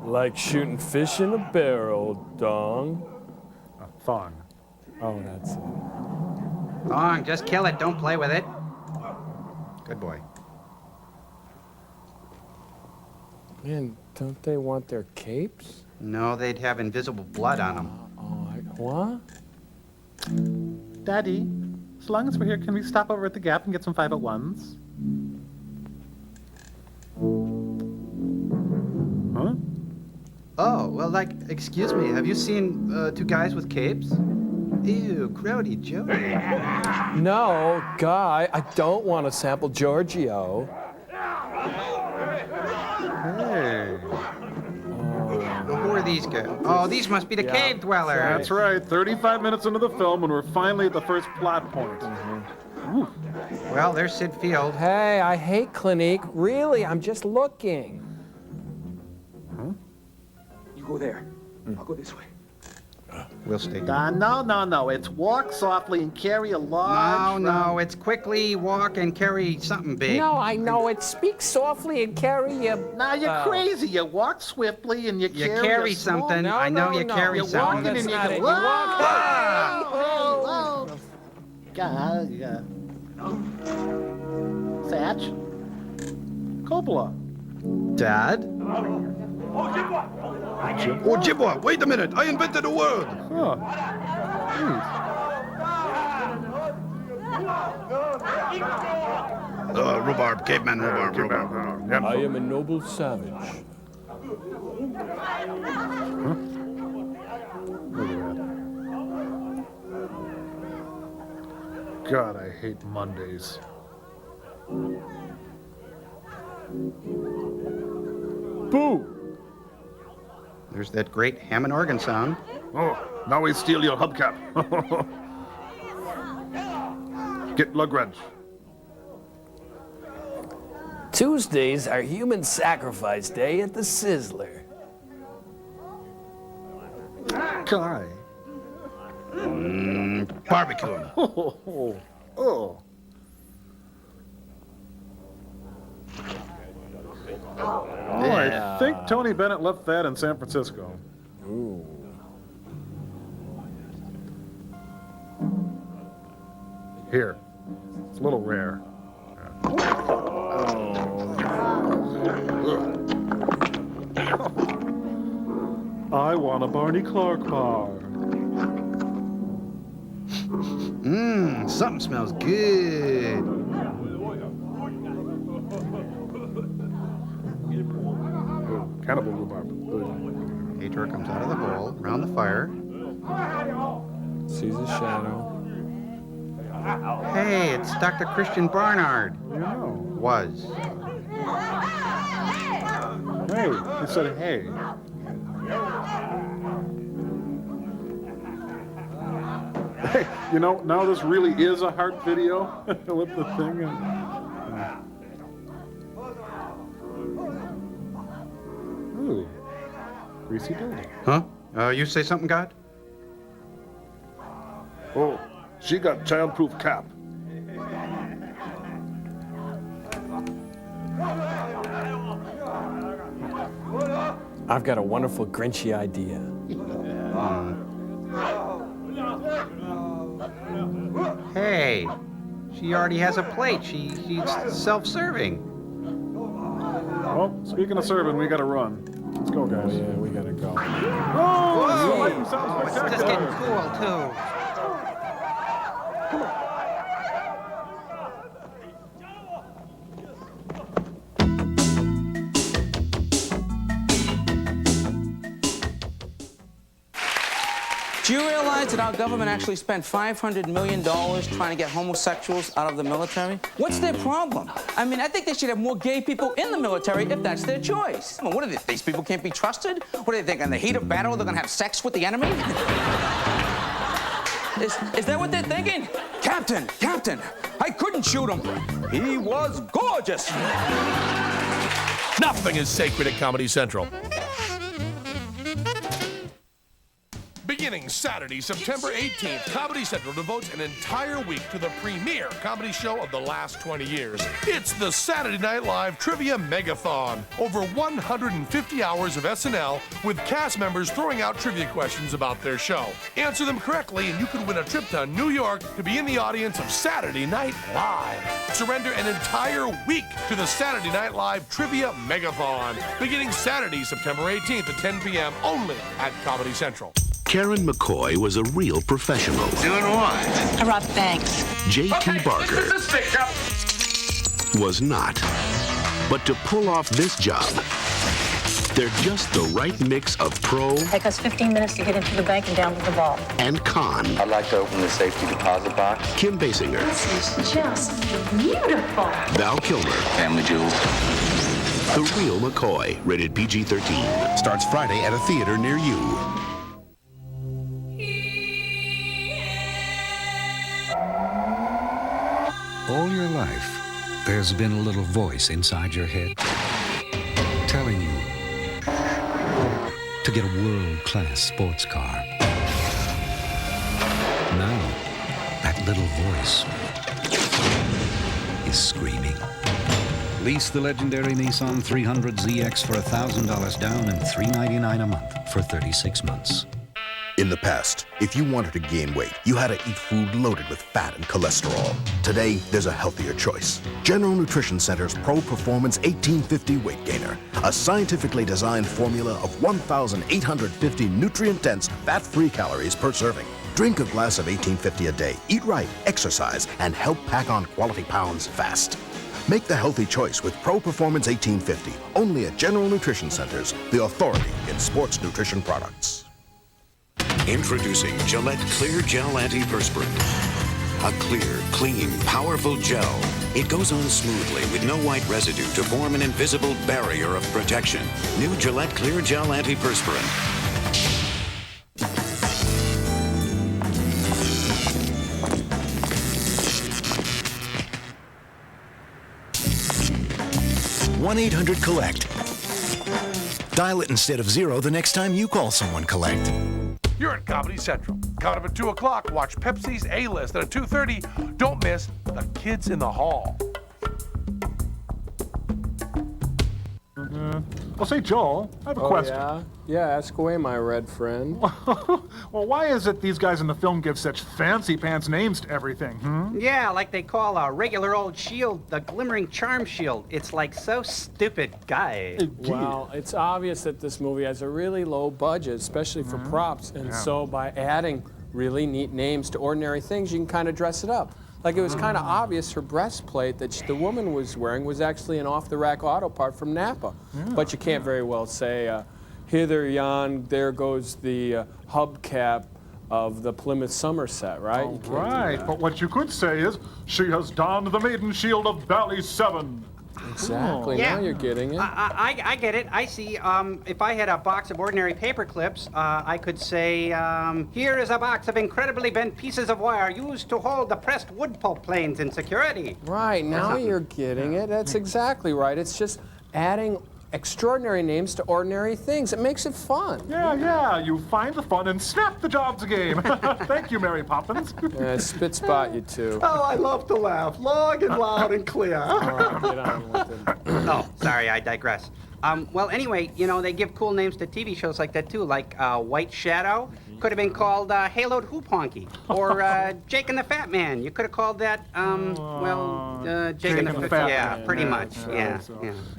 Like shooting fish in a barrel, Thong. Thong. Oh, that's it. Thong, just kill it. Don't play with it. Good boy. Man, don't they want their capes? No, they'd have invisible blood on them. What? Daddy, as long as we're here, can we stop over at the Gap and get some 501s? Huh? Oh, well, like, excuse me, have you seen two guys with capes? Ew, Crowdy Jody. No, Guy, I don't want to sample Giorgio. Hey. Who are these guys? Oh, these must be the cave dwellers. That's right. 35 minutes into the film, and we're finally at the first plot point. Well, there's Sid Field. Hey, I hate Clinique. Really, I'm just looking. Huh? You go there. I'll go this way. We'll stay. No. It's walk softly and carry a large... No. It's quickly walk and carry something big. No, I know it. Speak softly and carry a... Now you're crazy. You walk swiftly and you carry a small... something. I know you carry something. You're walking and you go... Whoa! God, yeah. Satch? Coppola. Dad? Ojibwa, wait a minute. I invented a word. Huh. Rhubarb, caveman rhubarb. I am a noble savage. Huh? Look at that. God, I hate Mondays. Boo! There's that great Hammond organ sound. Oh, now we steal your hubcap. Get lug wrench. Tuesdays are human sacrifice day at the Sizzler. Kai. Barbecue. Oh. I think Tony Bennett left that in San Francisco. Ooh. Here. It's a little rare. I want a Barney Clark bar. Something smells good. Cannibal rhubarb. Hator comes out of the hole, around the fire. Sees a shadow. Hey, it's Dr. Christian Barnard. Yeah. Was. Hey, he said hey. Hey, you know, now this really is a heart video with the thing. Ooh, greasy building. Huh? You say something, God? Oh, she got childproof cap. I've got a wonderful Grinchy idea. Hey, she already has a plate. She's self-serving. Well, speaking of serving, we gotta run. Let's go, guys. Oh, yeah, we gotta go. Oh, this sounds It's just getting cool, too. Do you realize that our government actually spent $500 million trying to get homosexuals out of the military? What's their problem? I mean, I think they should have more gay people in the military if that's their choice. I mean, what are they, these people can't be trusted? What do they think, in the heat of battle, they're gonna have sex with the enemy? Is that what they're thinking? Captain, I couldn't shoot him. He was gorgeous. Nothing is sacred at Comedy Central. Beginning Saturday, September 18th, Comedy Central devotes an entire week to the premier comedy show of the last 20 years. It's the Saturday Night Live Trivia Megathon. Over 150 hours of SNL with cast members throwing out trivia questions about their show. Answer them correctly and you could win a trip to New York to be in the audience of Saturday Night Live. Surrender an entire week to the Saturday Night Live Trivia Megathon. Beginning Saturday, September 18th at 10 p.m. only at Comedy Central. Karen McCoy was a real professional. Doing what? I robbed banks. J.T. Barker was not. But to pull off this job, they're just the right mix of pro Take us 15 minutes to get into the bank and down to the vault. and con. I'd like to open the safety deposit box. Kim Basinger, This is just beautiful. Val Kilmer, Family jewels. The Real McCoy, rated PG-13. Starts Friday at a theater near you. All your life, there's been a little voice inside your head telling you to get a world-class sports car. Now, that little voice is screaming. Lease the legendary Nissan 300ZX for $1,000 down and $399 a month for 36 months. In the past, if you wanted to gain weight, you had to eat food loaded with fat and cholesterol. Today, there's a healthier choice. General Nutrition Center's Pro Performance 1850 Weight Gainer, a scientifically designed formula of 1,850 nutrient-dense, fat-free calories per serving. Drink a glass of 1850 a day, eat right, exercise, and help pack on quality pounds fast. Make the healthy choice with Pro Performance 1850, only at General Nutrition Centers, the authority in sports nutrition products. Introducing Gillette Clear Gel Antiperspirant. A clear, clean, powerful gel. It goes on smoothly with no white residue to form an invisible barrier of protection. New Gillette Clear Gel Antiperspirant. 1-800-COLLECT. Dial it instead of 0 the next time you call someone collect. You're at Comedy Central. Coming up at 2 o'clock, watch Pepsi's A-List. And at 2:30, don't miss The Kids in the Hall. Well, say, Joel, I have a question. Yeah? Yeah, ask away, my red friend. Well, why is it these guys in the film give such fancy pants names to everything, Yeah, like they call a regular old shield the glimmering charm shield. It's like so stupid, guy. Well, it's obvious that this movie has a really low budget, especially for props, and so by adding really neat names to ordinary things, you can kind of dress it up. Like it was kind of obvious her breastplate that the woman was wearing was actually an off-the-rack auto part from Napa. But you can't very well say, hither yon, there goes the hubcap of the Plymouth Somerset, right? You can't do Right, that. but what you could say is, she has donned the maiden shield of Bally 7. Exactly, Yeah. now you're getting it. I get it. I see. If I had a box of ordinary paper clips, I could say, here is a box of incredibly bent pieces of wire used to hold the pressed wood pulp planes in security. Right, now you're getting it. That's exactly right. It's just adding extraordinary names to ordinary things. It makes it fun. Yeah, you find the fun and snap the jobs game. Thank you, Mary Poppins. Spit spot, you two. Oh, I love to laugh. Long and loud and clear. Get on with it. Oh, sorry, I digress. Well, anyway, you know, they give cool names to TV shows like that, too, like White Shadow. Could have been called Haloed Hoop Honky. Or Jake and the Fat Man. You could have called that, Jake and the Fat Man. Yeah, pretty much. Yeah.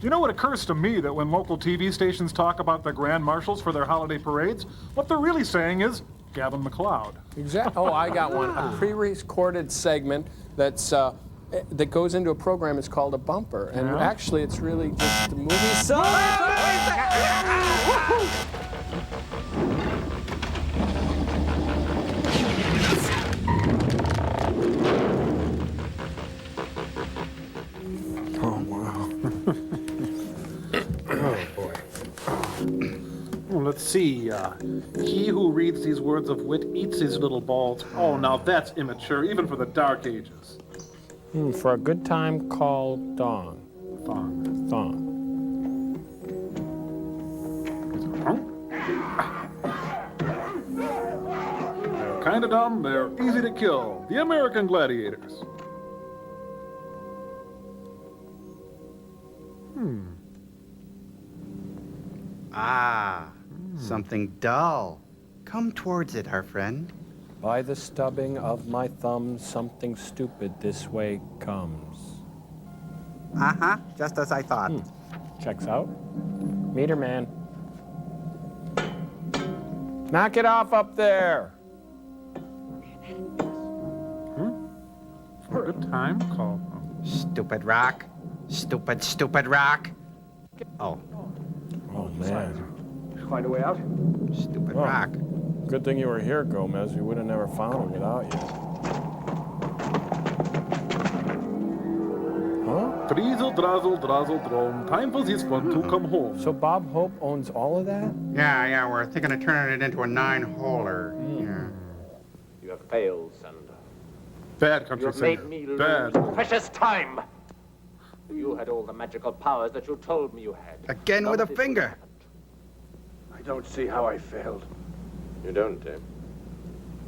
You know, it occurs to me that when local TV stations talk about the grand marshals for their holiday parades, what they're really saying is Gavin McLeod. Exactly. Oh, I got one. A pre-recorded segment that's that goes into a program. It's called a bumper, and actually, it's really just the movie song. Oh, wow. Oh, boy. Well, let's see. He who reads these words of wit eats his little balls. Oh, now that's immature, even for the Dark Ages. For a good time, call Thong. Thong. They're kind of dumb, they're easy to kill. The American Gladiators. Something dull. Come towards it, our friend. By the stubbing of my thumb, something stupid this way comes. Just as I thought. Checks out. Meter man. Knock it off up there. For a good time, call. Stupid rock. Stupid rock. Oh. Oh, man. Find a way out? Stupid rock. Good thing you were here, Gomez. We would have never found him without you. Huh? Drizzle, drazzle, drazzle, drome. Time for this one to come home. So Bob Hope owns all of that? Yeah, we're thinking of turning it into a 9-holer. Yeah. You have failed, Sander. Bad country You have singer. made me lose Bad. precious time. You had all the magical powers that you told me you had. Again with a finger. I don't see how I failed. You don't, eh?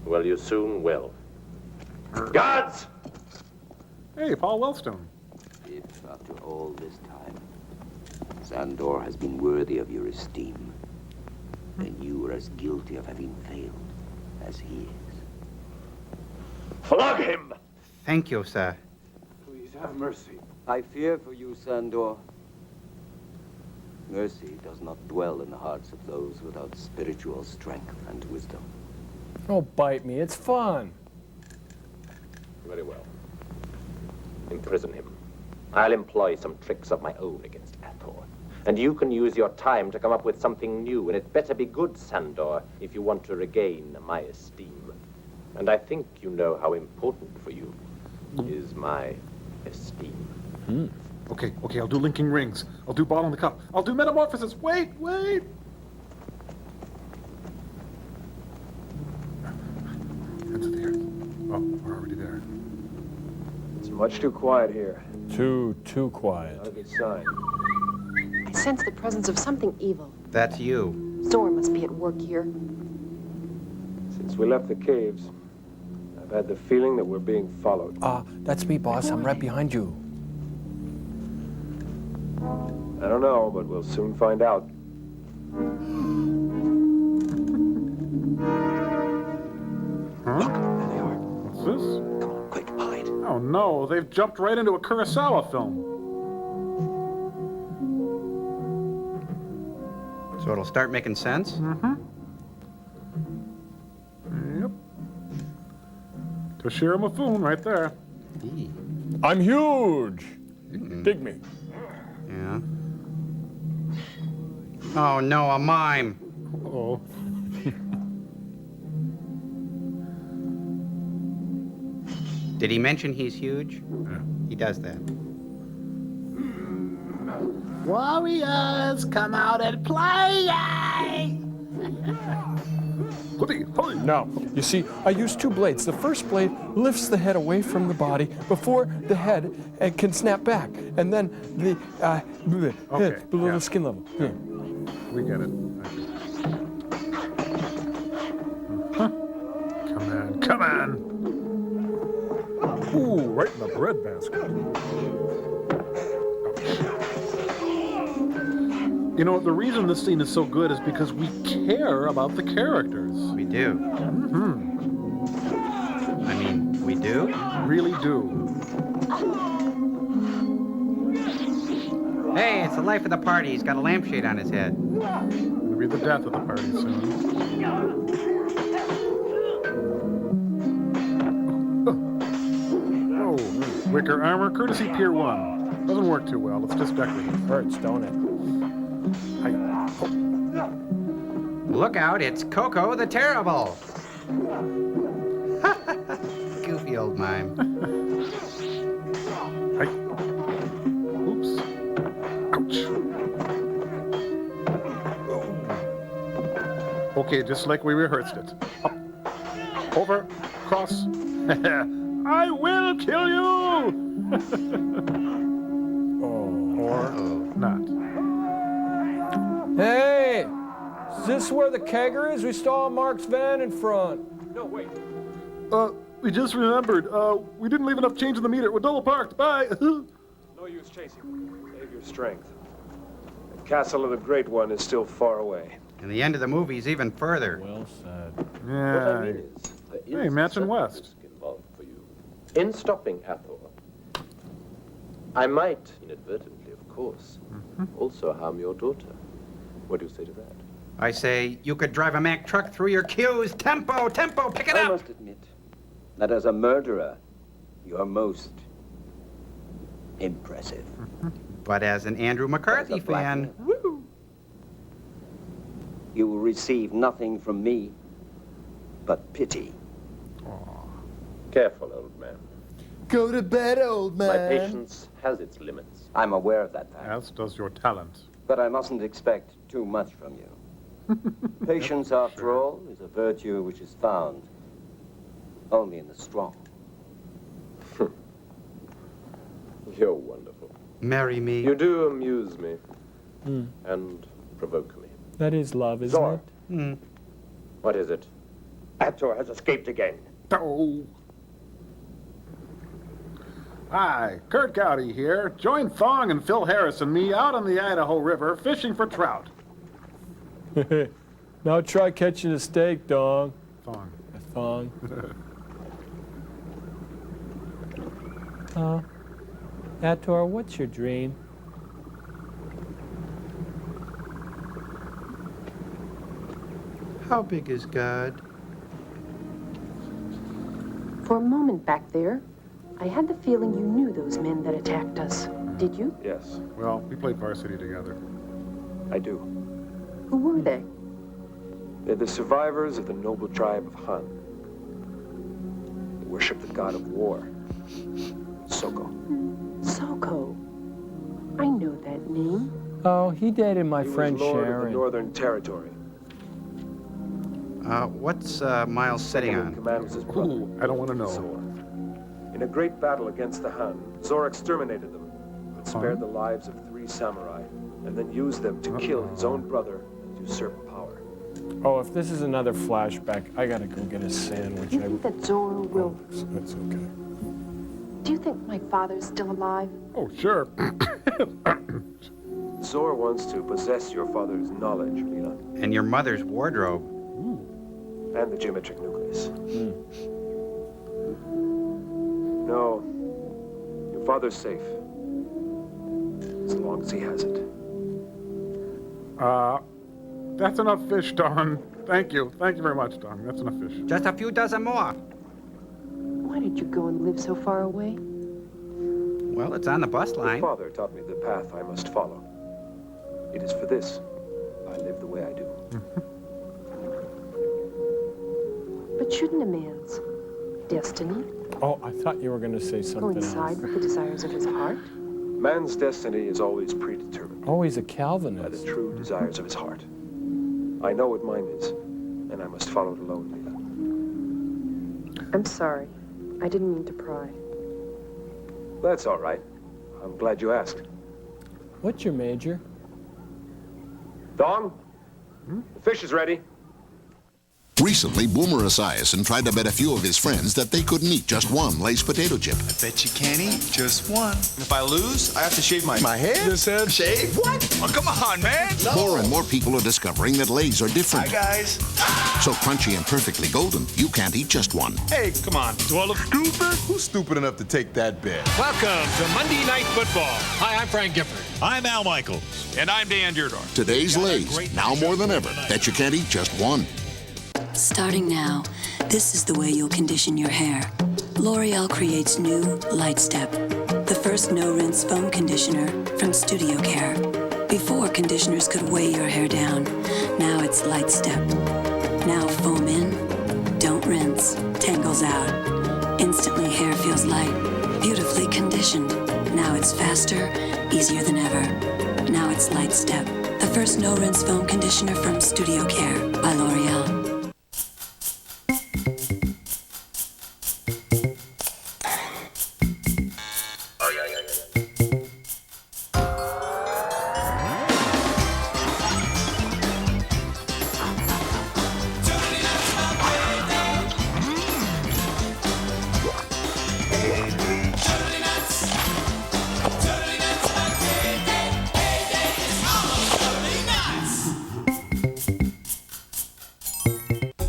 Well, you soon will. Guards! Hey, Paul Wellstone. If, after all this time, Sandor has been worthy of your esteem, then you are as guilty of having failed as he is. Flog him! Thank you, sir. Please have mercy. I fear for you, Sandor. Mercy does not dwell in the hearts of those without spiritual strength and wisdom. Don't bite me. It's fun. Very well. Imprison him. I'll employ some tricks of my own against Athor. And you can use your time to come up with something new, and it better be good, Sandor, if you want to regain my esteem. And I think you know how important for you is my esteem. Okay, I'll do linking rings. I'll do ball in the cup. I'll do metamorphosis. Wait! Heads of the earth. Oh, we're already there. It's much too quiet here. Too quiet. Not a good sign. I sense the presence of something evil. That's you. Zor must be at work here. Since we left the caves, I've had the feeling that we're being followed. That's me, boss. I'm right behind you. I don't know, but we'll soon find out. Look, there they are. What's this? Come on, quick, hide. Oh no, they've jumped right into a Kurosawa film. So it'll start making sense? Mm-hmm. Yep. Toshiro Mifune right there. I'm huge. Dig me. Yeah. Oh no, a mime. Oh. Did he mention he's huge? Yeah. He does that. Warriors, come out and play! No. You see, I use two blades. The first blade lifts the head away from the body before the head can snap back. And then the below the skin level. Yeah. We get it. Huh. Come on, come on! Ooh, right in the bread basket. You know, the reason this scene is so good is because we care about the characters. We do. Mm-hmm. I mean, we do? Really do. Hey, it's the life of the party. He's got a lampshade on his head. It'll be the death of the party soon. Oh, wicker armor, courtesy Pier 1. Doesn't work too well. It's just decorative. Hurts, don't it? Look out, it's Coco the Terrible. Goofy old mime. Oops. Ouch. Okay, just like we rehearsed it. Up. Over. Cross. I will kill you! Or not. Hey! Is this where the kegger is? We saw Mark's van in front. No, wait. We just remembered. We didn't leave enough change in the meter. We're double parked. Bye. No use chasing. Save your strength. The castle of the Great One is still far away. And the end of the movie's even further. Well said. Yeah. What I mean is, there Hey, is Match and certain West. risk involved for you. In stopping Hathor, I might, inadvertently, of course, also harm your daughter. What do you say to that? I say, you could drive a Mack truck through your cues. Tempo, tempo, pick it I up! must admit that as a murderer, you're most impressive. But as an Andrew McCarthy As a black fan, man, woo! you will receive nothing from me but pity. Careful, old man. Go to bed, old man. My patience has its limits. I'm aware of that fact. As does your talent. But I mustn't expect too much from you. Patience, after all, is a virtue which is found only in the strong. You're wonderful. Marry me. You do amuse me and provoke me. That is love, isn't Zor. it? What is it? Hathor has escaped again. Oh. Hi, Kurt Gowdy here. Join Thong and Phil Harris and me out on the Idaho River fishing for trout. Now try catching a steak, dog. Thong. Thong. Hathor, what's your dream? How big is God? For a moment back there, I had the feeling you knew those men that attacked us. Did you? Yes, Well, we played varsity together. I do. Who were they? They're the survivors of the noble tribe of Han. They worship the god of war, Soko. Soko. I know that name. Oh, he dated my friend He was lord of the Sharon. Northern Territory. What's Miles sitting Second in on? command was his brother, Ooh, I don't want to know. Zor. In a great battle against the Han, Zor exterminated them, but spared the lives of 3 samurai and then use them to kill his own brother and usurp power. Oh, if this is another flashback, I gotta go get a sandwich. Do you think that Zora will... That's okay. Do you think my father's still alive? Oh, sure. Zora wants to possess your father's knowledge, Leela. And your mother's wardrobe. And the geometric nucleus. No, your father's safe. As long as he has it. That's enough fish, Don. Thank you. Thank you very much, Don. That's enough fish. Just a few dozen more. Why did you go and live so far away? Well, it's on the bus Your line. father taught me the path I must follow. It is for this I live the way I do. But shouldn't a man's destiny Oh, I thought you were gonna say something coincide else. with the desires of his heart? Man's destiny is always predetermined Oh, he's a by the Calvinist. true desires of his heart. I know what mine is, and I must follow it alone, Leela. I'm sorry. I didn't mean to pry. That's all right. I'm glad you asked. What's your major? Thong, the fish is ready. Recently, Boomer Esiason tried to bet a few of his friends that they couldn't eat just one Lay's potato chip. I bet you can't eat just one. If I lose, I have to shave my head? This head? Shave? What? Oh, come on, man. No. More and more people are discovering that Lay's are different. Hi, guys. So crunchy and perfectly golden, you can't eat just one. Hey, come on. Do I look stupid? Who's stupid enough to take that bet? Welcome to Monday Night Football. Hi, I'm Frank Gifford. I'm Al Michaels. And I'm Dan Deardorff. Today's Lay's, now more than ever, that you can't eat just one. Starting now, this is the way you'll condition your hair. L'Oreal creates new Light Step, the first no-rinse foam conditioner from Studio Care. Before, conditioners could weigh your hair down. Now it's Light Step. Now foam in, don't rinse, tangles out. Instantly hair feels light, beautifully conditioned. Now it's faster, easier than ever. Now it's Light Step, the first no-rinse foam conditioner from Studio Care by L'Oreal.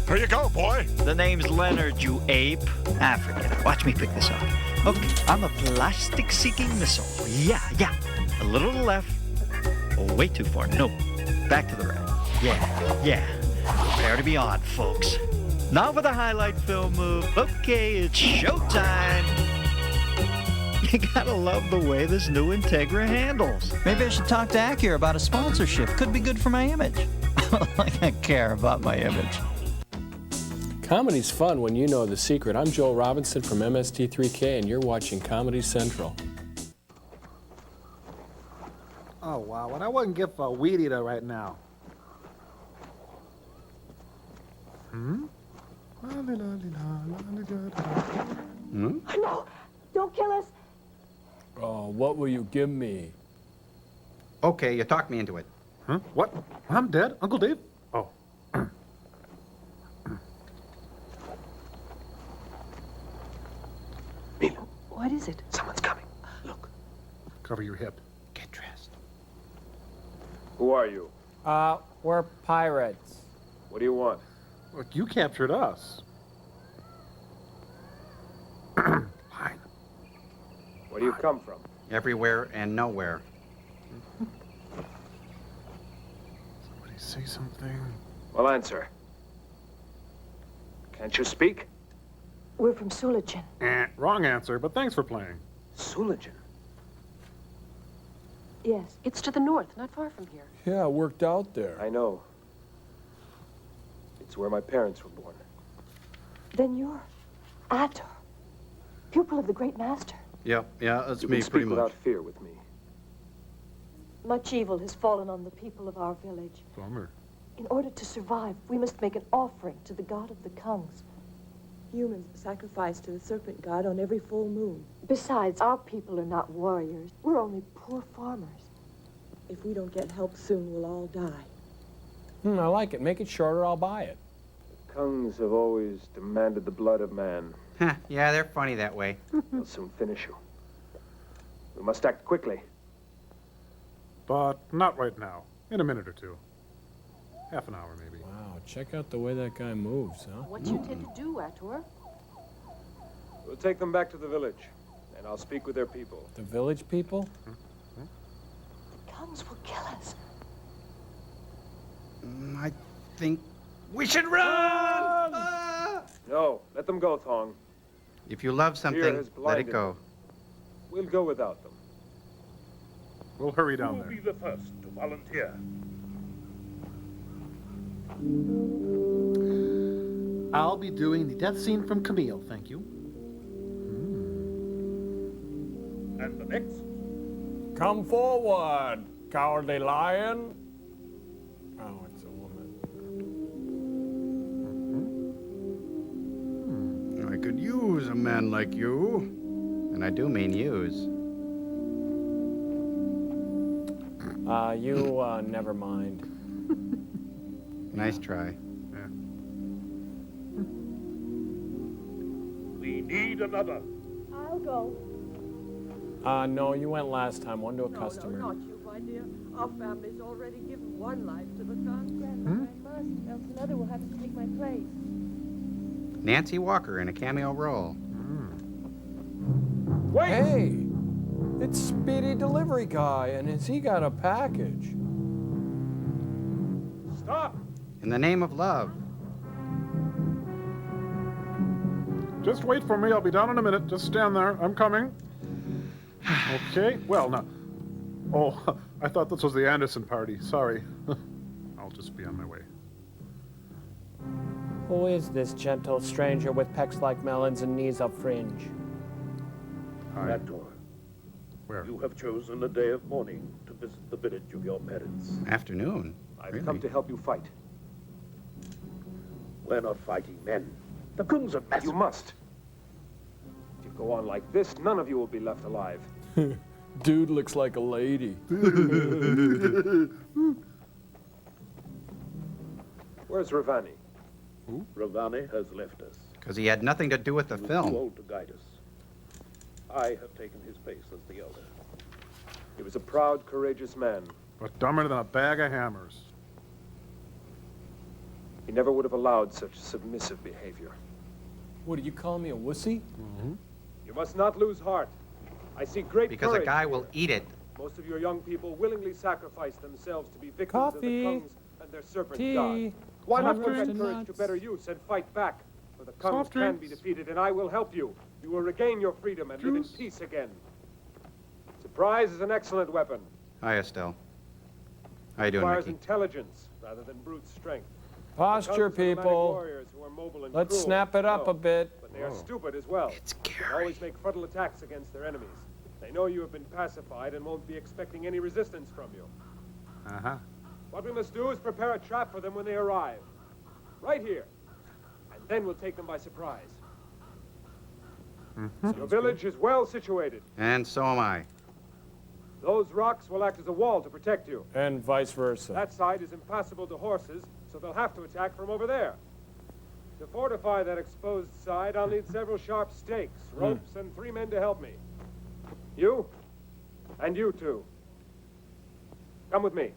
Here you go, boy. The name's Leonard, you ape. Ah, forget it. Watch me pick this up. Okay, I'm a plastic-seeking missile. Yeah. A little to the left. Oh, way too far. No. Back to the right. Yeah. Prepare to be on, folks. Now for the highlight film move. Okay, it's showtime. You gotta love the way this new Integra handles. Maybe I should talk to Acura about a sponsorship. Could be good for my image. Like I care about my image. Comedy's fun when you know the secret. I'm Joel Robinson from MST3K, and you're watching Comedy Central. Oh, wow. What I wouldn't give for a weed eater right now. No! Don't kill us! Oh, what will you give me? Okay, you talked me into it. Huh? What? I'm dead? Uncle Dave? Oh. What is it? Someone's coming. Look. Cover your hip. Get dressed. Who are you? We're pirates. What do you want? Look, you captured us. Where do you come from? Everywhere and nowhere. Somebody say something. Well, answer. Can't you speak? We're from Sulachin. Wrong answer, but thanks for playing. Sulachin? Yes, it's to the north, not far from here. Yeah, it worked out there. I know. It's where my parents were born. Then you're Ator, pupil of the great master. Yeah, that's You me can speak pretty much. without fear with me. Much evil has fallen on the people of our village. Bummer. In order to survive, we must make an offering to the god of the Kungs. Humans sacrifice to the serpent god on every full moon. Besides, our people are not warriors. We're only poor farmers. If we don't get help soon, we'll all die. I like it. Make it shorter, I'll buy it. Kungs have always demanded the blood of man. Yeah, they're funny that way. They'll soon finish you. We must act quickly. But not right now. In a minute or two. Half an hour, maybe. Wow, check out the way that guy moves, huh? What you intend to do, Ator? We'll take them back to the village, and I'll speak with their people. The village people? The Kungs will kill us. I think we should run! No, let them go, Thong. If you love something, Fear has let it blinded go. them. We'll go without them. We'll hurry down Who will there. be the first to volunteer? I'll be doing the death scene from Camille, thank you. And the next? Come forward, cowardly lion. Oh, it's a woman. I could use a man like you. And I do mean use. Never mind. Nice try. We need another. I'll go. No, you went last time. One to a customer. No, not you, my dear. Our family's already given one life to the Kungs. Grandma, I must, else another will have to take my place. Nancy Walker in a cameo role. Wait! Hey! It's Speedy Delivery Guy, and has he got a package? Stop! In the name of love. Just wait for me. I'll be down in a minute. Just stand there. I'm coming. Okay. Well, now. Oh, I thought this was the Anderson party. Sorry. I'll just be on my way. Who is this gentle stranger with pecs like melons and knees of fringe? Hi. Ator, Where? you have chosen a day of mourning to visit the village of your parents. Afternoon. I've come to help you fight. We're not fighting men. The Kungs are massive. You must. If you go on like this, none of you will be left alive. Dude looks like a lady. Where's Ravani? Who? Ravani has left us. Because he had nothing to do with the He was film. too old to guide us. I have taken his place as the elder. He was a proud, courageous man. But dumber than a bag of hammers. He never would have allowed such submissive behavior. What, are you calling me a wussy? You must not lose heart. I see great Because courage a guy here. will eat it. Most of your young people willingly sacrifice themselves to be victims Coffee. of the Kungs and their serpent Tea. god. Why not Soft put that drinks. courage to better use and fight back? For the Kungs Soft can be drinks. defeated, and I will help you. You will regain your freedom and live in Juice. peace again. Surprise is an excellent weapon. Hi, Estelle. How you doing, Requires Mickey? intelligence rather than brute strength. Posture, The Kungs are nomadic people. warriors who are mobile and Let's cruel, snap it up no, a bit. But they are stupid as well. It's They Gary. always make frontal attacks against their enemies. They know you have been pacified and won't be expecting any resistance from you. Uh-huh. What we must do is prepare a trap for them when they arrive. Right here. And then we'll take them by surprise. Your village is well situated. And so am I. Those rocks will act as a wall to protect you. And vice versa. That side is impassable to horses, so they'll have to attack from over there. To fortify that exposed side, I'll need several sharp stakes, ropes, and 3 men to help me. You, and you too. Come with me.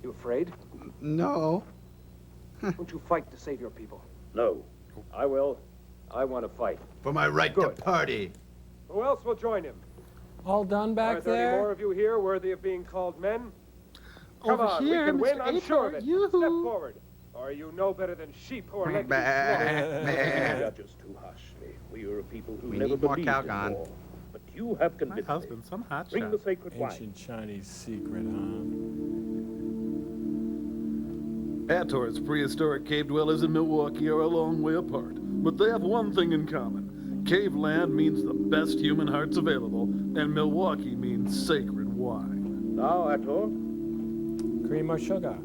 You afraid? No. Won't you fight to save your people? No. I will. I want to fight. For my right Good. to party. Who else will join him? All done back Are there any more there? of you here worthy of being called men? Come Over on, here, we can win, Mr. I'm sure of it. Yoo-hoo. Step forward. Or you no better than sheep who are led to be slaughtered. Judge us too harshly. We are a people who We never need more believed in Calgon. war. But you have My convinced me. husband, some hot Bring shot. the sacred wine. Ancient Chinese secret, huh? Ator's prehistoric cave dwellers in Milwaukee are a long way apart, but they have one thing in common. Cave land means the best human hearts available, and Milwaukee means sacred wine. Now, Ator, Cream or sugar?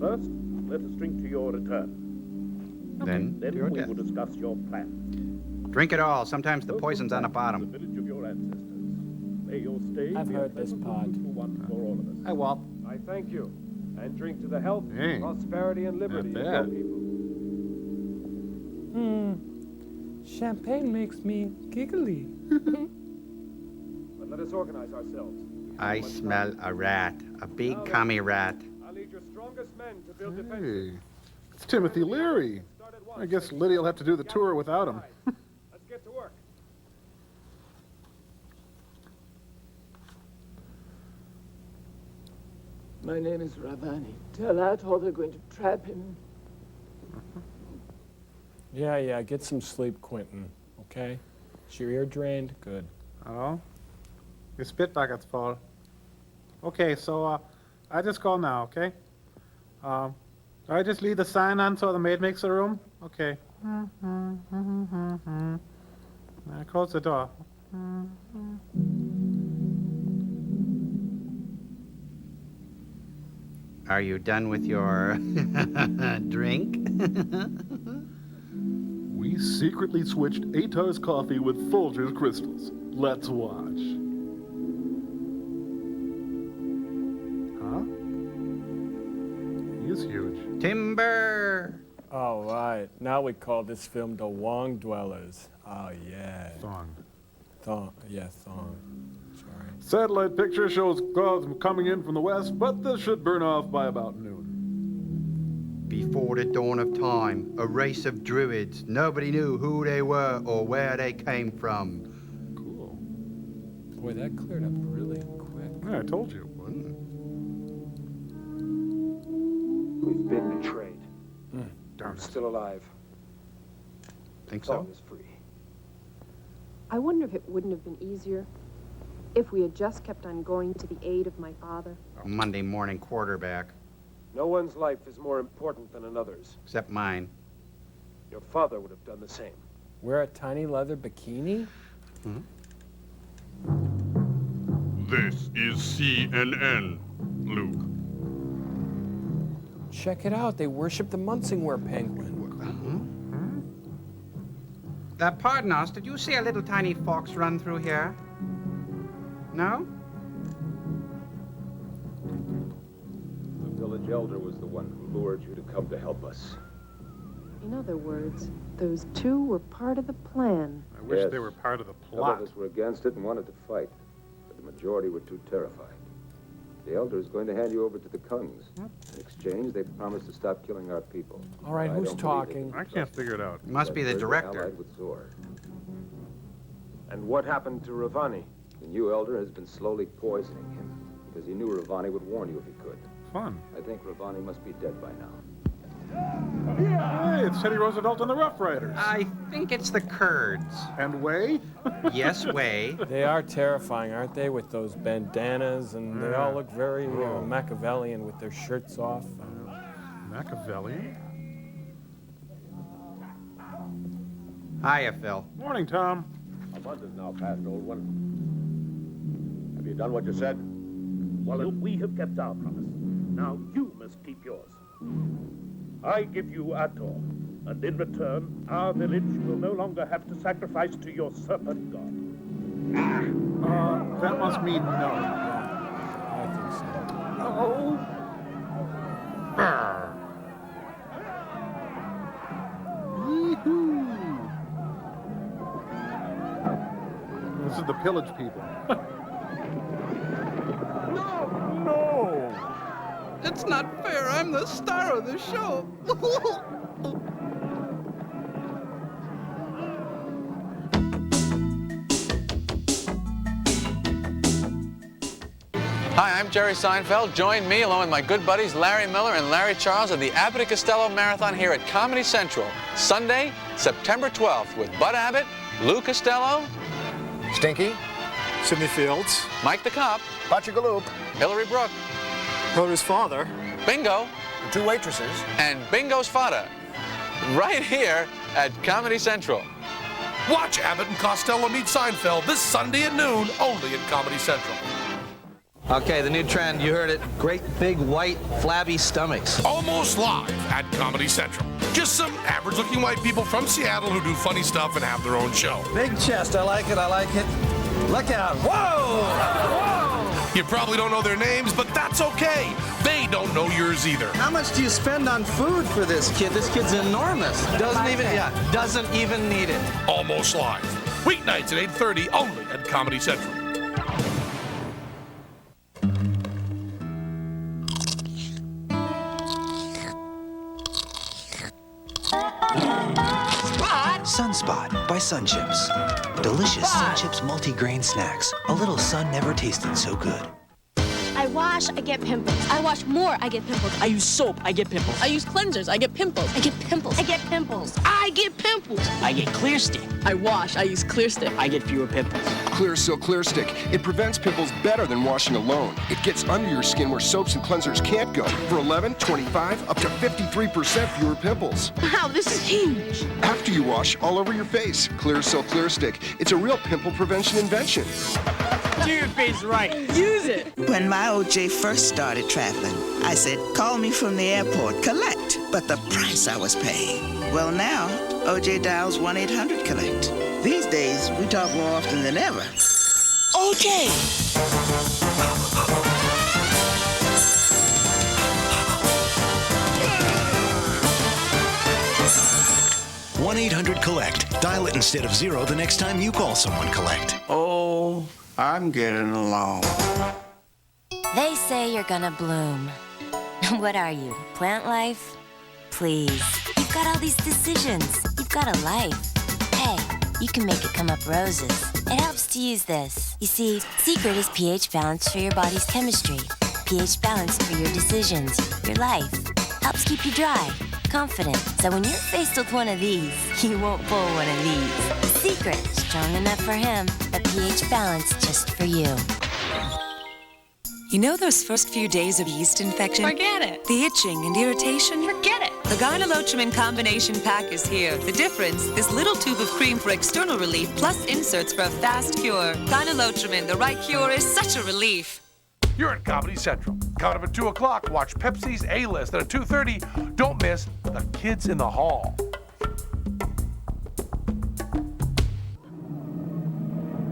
first, let us drink to your return. Then Then to your we death. will discuss your plan. Drink it all. Sometimes the Welcome poison's on the back to bottom. The village of your ancestors. May your stay I've be heard a this pleasant, part. fruitful one for all of us. Hi, Walt. I thank you, and drink to the health, Hey, prosperity, and liberty of not your bad. people. Champagne makes me giggly. But let us organize ourselves. I smell a rat, a big commie rat. I'll lead your strongest men to build defenses. Hey, it's Timothy Leary. I guess Lydia will have to do the tour without him. Let's get to work. My name is Ravani. Tell Atul they're going to trap him. Yeah, get some sleep, Quentin, okay? Is your ear drained? Good. Oh, your spit bucket's full. Okay, so I just go now, okay? Do I just leave the sign on so the maid makes the room? Okay. I close the door. Are you done with your drink? We secretly switched Atar's coffee with Folger's crystals. Let's watch. Huh? He is huge. Timber! All right, now we call this film The Wong Dwellers. Oh, yeah. Thong. Thong, yeah, Thong. Sorry. Satellite picture shows clouds coming in from the west, but this should burn off by about noon. Before the dawn of time, a race of druids. Nobody knew who they were or where they came from. Cool. Boy, that cleared up really quick. Yeah, I told you. We've been betrayed. Darn I'm it. still alive. Think so? Thong is free. I wonder if it wouldn't have been easier if we had just kept on going to the aid of my father. Monday morning quarterback, No one's life is more important than another's. except mine. Your father would have done the same. Wear a tiny leather bikini? This is CNN, Luke. Check it out. They worship the Munsingware penguin. Pardon us, did you see a little tiny fox run through here? No? The village elder was the one who lured you to come to help us. In other words, those two were part of the plan. I wish they were part of the Some plot. of us were against it and wanted to fight, but the majority were too terrified. The elder is going to hand you over to the Kungs. In exchange, they promised to stop killing our people. All right, I who's don't believe they talking? can I can't figure it out. Must be the We're director. allied with Zor. And what happened to Ravani? The new elder has been slowly poisoning him because he knew Ravani would warn you if he could. Fun. I think Ravani must be dead by now. Hey, it's Teddy Roosevelt and the Rough Riders. I think it's the Kurds. And Way? Yes, Way. They are terrifying, aren't they, with those bandanas, and they all look very Machiavellian with their shirts off. Machiavellian? Hiya, Phil. Morning, Tom. A month is now past, old one. Have you done what you said? Well, we have kept our promise. Now you must keep yours. I give you Ator, and in return, our village will no longer have to sacrifice to your serpent god. That must mean no. I think so. Oh. Yee-hoo. This is the pillage people. No! It's not fair. I'm the star of the show. Hi, I'm Jerry Seinfeld. Join me along with my good buddies Larry Miller and Larry Charles at the Abbott and Costello Marathon here at Comedy Central, Sunday, September 12th, with Bud Abbott, Lou Costello, Stinky, Sidney Fields, Mike the Cop, Butcher Galoop, Hillary Brooke, Hillary's father, Bingo, the two waitresses, and Bingo's fada, right here at Comedy Central. Watch Abbott and Costello meet Seinfeld this Sunday at noon, only at Comedy Central. Okay, the new trend, you heard it. Great big white flabby stomachs. Almost live at Comedy Central. Just some average-looking white people from Seattle who do funny stuff and have their own show. Big chest, I like it, I like it. Look out. Whoa! You probably don't know their names, but that's okay. They don't know yours either. How much do you spend on food for this kid? This kid's enormous. Doesn't even need it. Almost Live. Weeknights at 8:30 only at Comedy Central. Sunspot by Sun Chips. Delicious Sun Chips multi-grain snacks. A little sun never tasted so good. I wash, I get pimples. I wash more, I get pimples. I use soap, I get pimples. I use cleansers, I get pimples. I get pimples. I get pimples. I get pimples. I get Clear Stick. I wash, I use Clear Stick. I get fewer pimples. Clearasil Clear Stick. It prevents pimples better than washing alone. It gets under your skin where soaps and cleansers can't go. For 11, 25, up to 53% fewer pimples. Wow, this is huge. After you wash, all over your face. Clearasil Clear Stick. It's a real pimple prevention invention. Toothpaste right. Use it. When my OJ first started traveling, I said, call me from the airport, collect. But the price I was paying. Well, now, OJ dials 1-800-COLLECT. These days, we talk more often than ever. OJ! 1-800-COLLECT. Dial it instead of 0 the next time you call someone collect. Oh, I'm getting along. They say you're gonna bloom. What are you, plant life? Please. You've got all these decisions. You've got a life. Hey, you can make it come up roses. It helps to use this. You see, secret is pH balance for your body's chemistry. pH balance for your decisions, your life. Helps keep you dry, confident. So when you're faced with one of these, you won't pull one of these. Secret, strong enough for him, but pH balance just for you. You know those first few days of yeast infection? Forget it. The itching and irritation? Forget it. The Gynolotrimin Combination Pack is here. The difference, this little tube of cream for external relief plus inserts for a fast cure. Gynolotrimin, the right cure, is such a relief. You're at Comedy Central. Coming up at 2 o'clock, watch Pepsi's A-List. And at 2:30, don't miss The Kids in the Hall.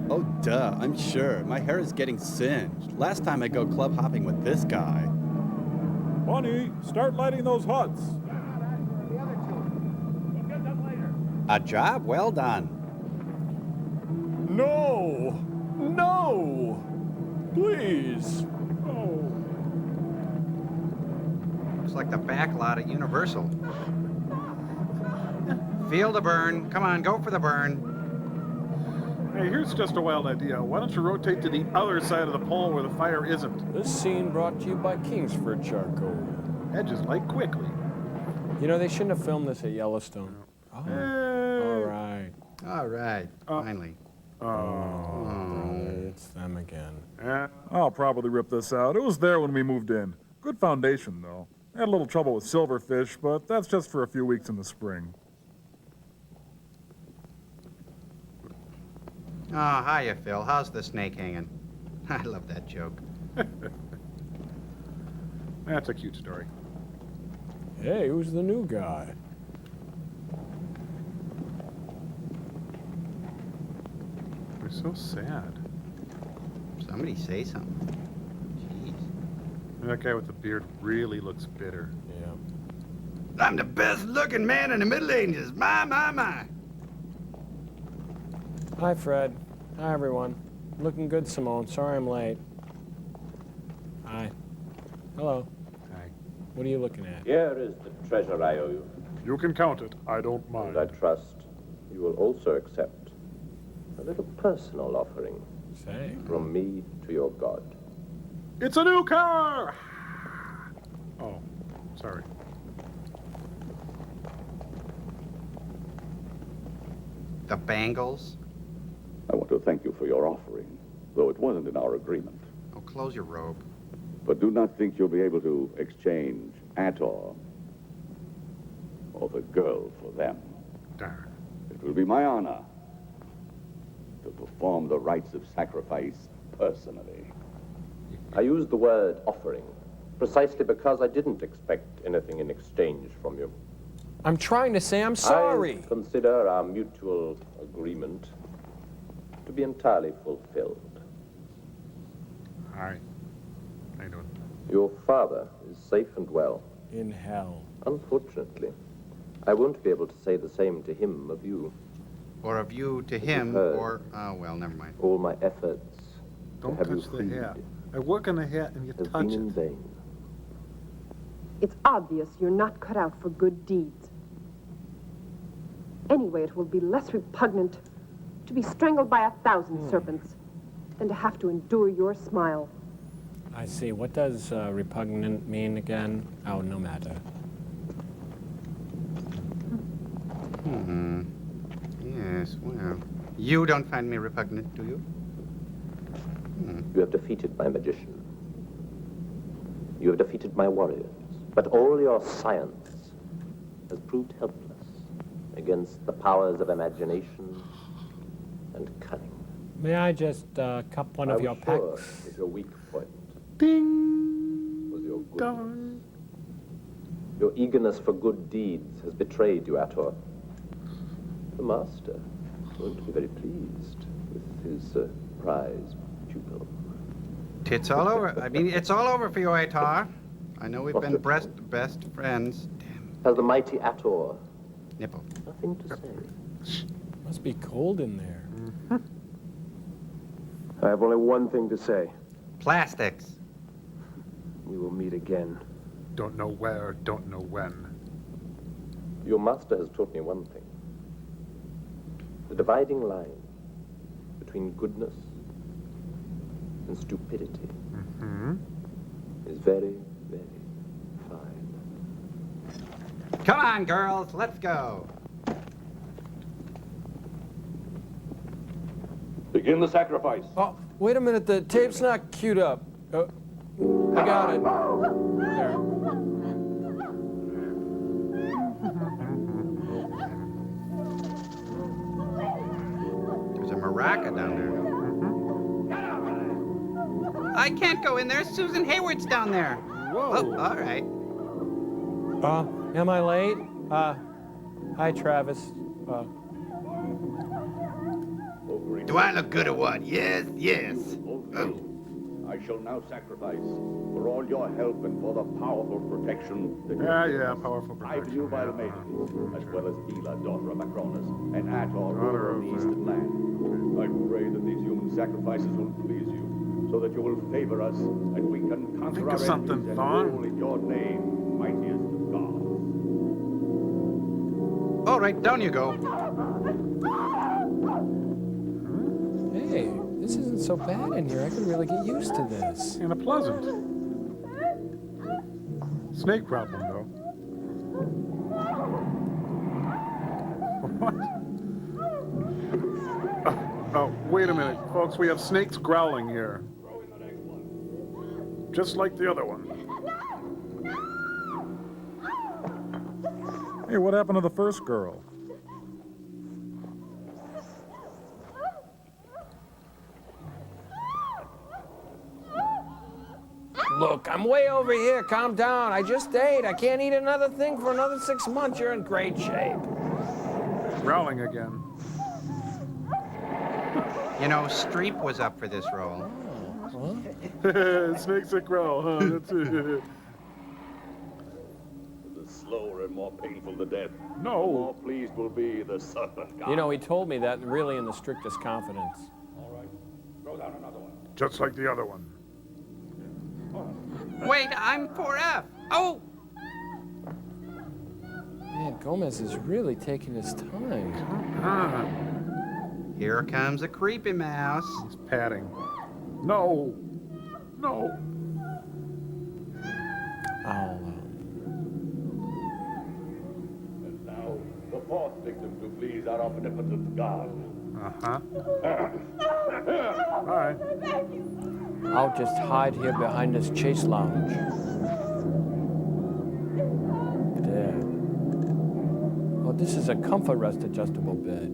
Oh, duh, I'm sure. My hair is getting singed. Last time I go club hopping with this guy. Bunny, start lighting those huts. A job well done. No! No! Please! Oh. Looks like the back lot at Universal. Field a burn. Come on, go for the burn. Hey, here's just a wild idea. Why don't you rotate to the other side of the pole where the fire isn't? This scene brought to you by Kingsford Charcoal. Edges light quickly. You know, they shouldn't have filmed this at Yellowstone. Oh, all right. All right, finally. It's them again. I'll probably rip this out. It was there when we moved in. Good foundation, though. I had a little trouble with silverfish, but that's just for a few weeks in the spring. Oh, hiya, Phil. How's the snake hanging? I love that joke. That's a cute story. Hey, who's the new guy? They're so sad. Somebody say something. Jeez. That guy with the beard really looks bitter. Yeah. I'm the best looking man in the Middle Ages. My. Hi, Fred. Hi, everyone. Looking good, Simone. Sorry I'm late. Hi. Hello. Hi. What are you looking at? Here is the treasure I owe you. You can count it. I don't mind. And I trust you will also accept a little personal offering. Say. From me to your God. It's a new car! Oh, sorry. The bangles? I want to thank you for your offering, though it wasn't in our agreement. Oh, close your robe. But do not think you'll be able to exchange Ator or the girl for them. Darn. It will be my honor to perform the rites of sacrifice personally. I used the word offering precisely because I didn't expect anything in exchange from you. I'm trying to say I'm sorry. I consider our mutual agreement to be entirely fulfilled. Hi. How you doing? Your father is safe and well. In hell. Unfortunately, I won't be able to say the same to him of you. Or of you to him, heard. or, oh, well, never mind. All my efforts Don't to have you touch the freed hat. I work on the hat and you has touch been it. in vain. It's obvious you're not cut out for good deeds. Anyway, it will be less repugnant to be strangled by 1,000 serpents than to have to endure your smile. I see. What does repugnant mean again? Oh, no matter. Yes, well. You don't find me repugnant, do you? You have defeated my magician. You have defeated my warriors. But all your science has proved helpless against the powers of imagination and cunning. May I just cup one of your sure packs? that your weak point Ding! was your goodness. Dong. Your eagerness for good deeds has betrayed you, Ator. The master won't be very pleased with his prize pupil. It's all over. I mean, it's all over for you, Atar. I know we've been best friends. Has the mighty Ator Nipple. nothing to say? Must be cold in there. I have only one thing to say. Plastics. We will meet again. Don't know where, don't know when. Your master has taught me one thing. The dividing line between goodness and stupidity is very, very fine. Come on, girls, let's go. Begin the sacrifice. Oh, wait a minute. The tape's not queued up. I got it. There. There's a maraca down there. I can't go in there. Susan Hayward's down there. Whoa. Oh, all right. Am I late? Hi, Travis. Do I look good or what? Yes, yes. I shall now sacrifice for all your help and for the powerful protection that powerful protection. I you by the maiden, as well as Ela, daughter of Acronis, and Ator, ruler of the Eastern Land. I pray that these human sacrifices will please you, so that you will favor us, and we can conquer our enemies and rule in your name, mightiest of gods. All right, down you go. Hey, this isn't so bad in here. I can really get used to this. And a pleasant. Snake problem, though. What? Oh, wait a minute, folks. We have snakes growling here. Just like the other one. Hey, what happened to the first girl? Look, I'm way over here. Calm down. I just ate. I can't eat another thing for another 6 months. You're in great shape. Growling again. You know, Streep was up for this role. Snakes that growl, huh? That's it. The slower and more painful the death, No. the more pleased will be the serpent god. You know, he told me that really in the strictest confidence. All right, throw down another one. Just like the other one. Wait, I'm 4F. Oh! Man, Gomez is really taking his time. Here comes a creepy mouse. He's patting. No. No. And now, the fourth victim to please our omnipotent god. Uh-huh. All right. I'll just hide here behind this chase lounge. There. Oh, this is a comfort rest adjustable bed.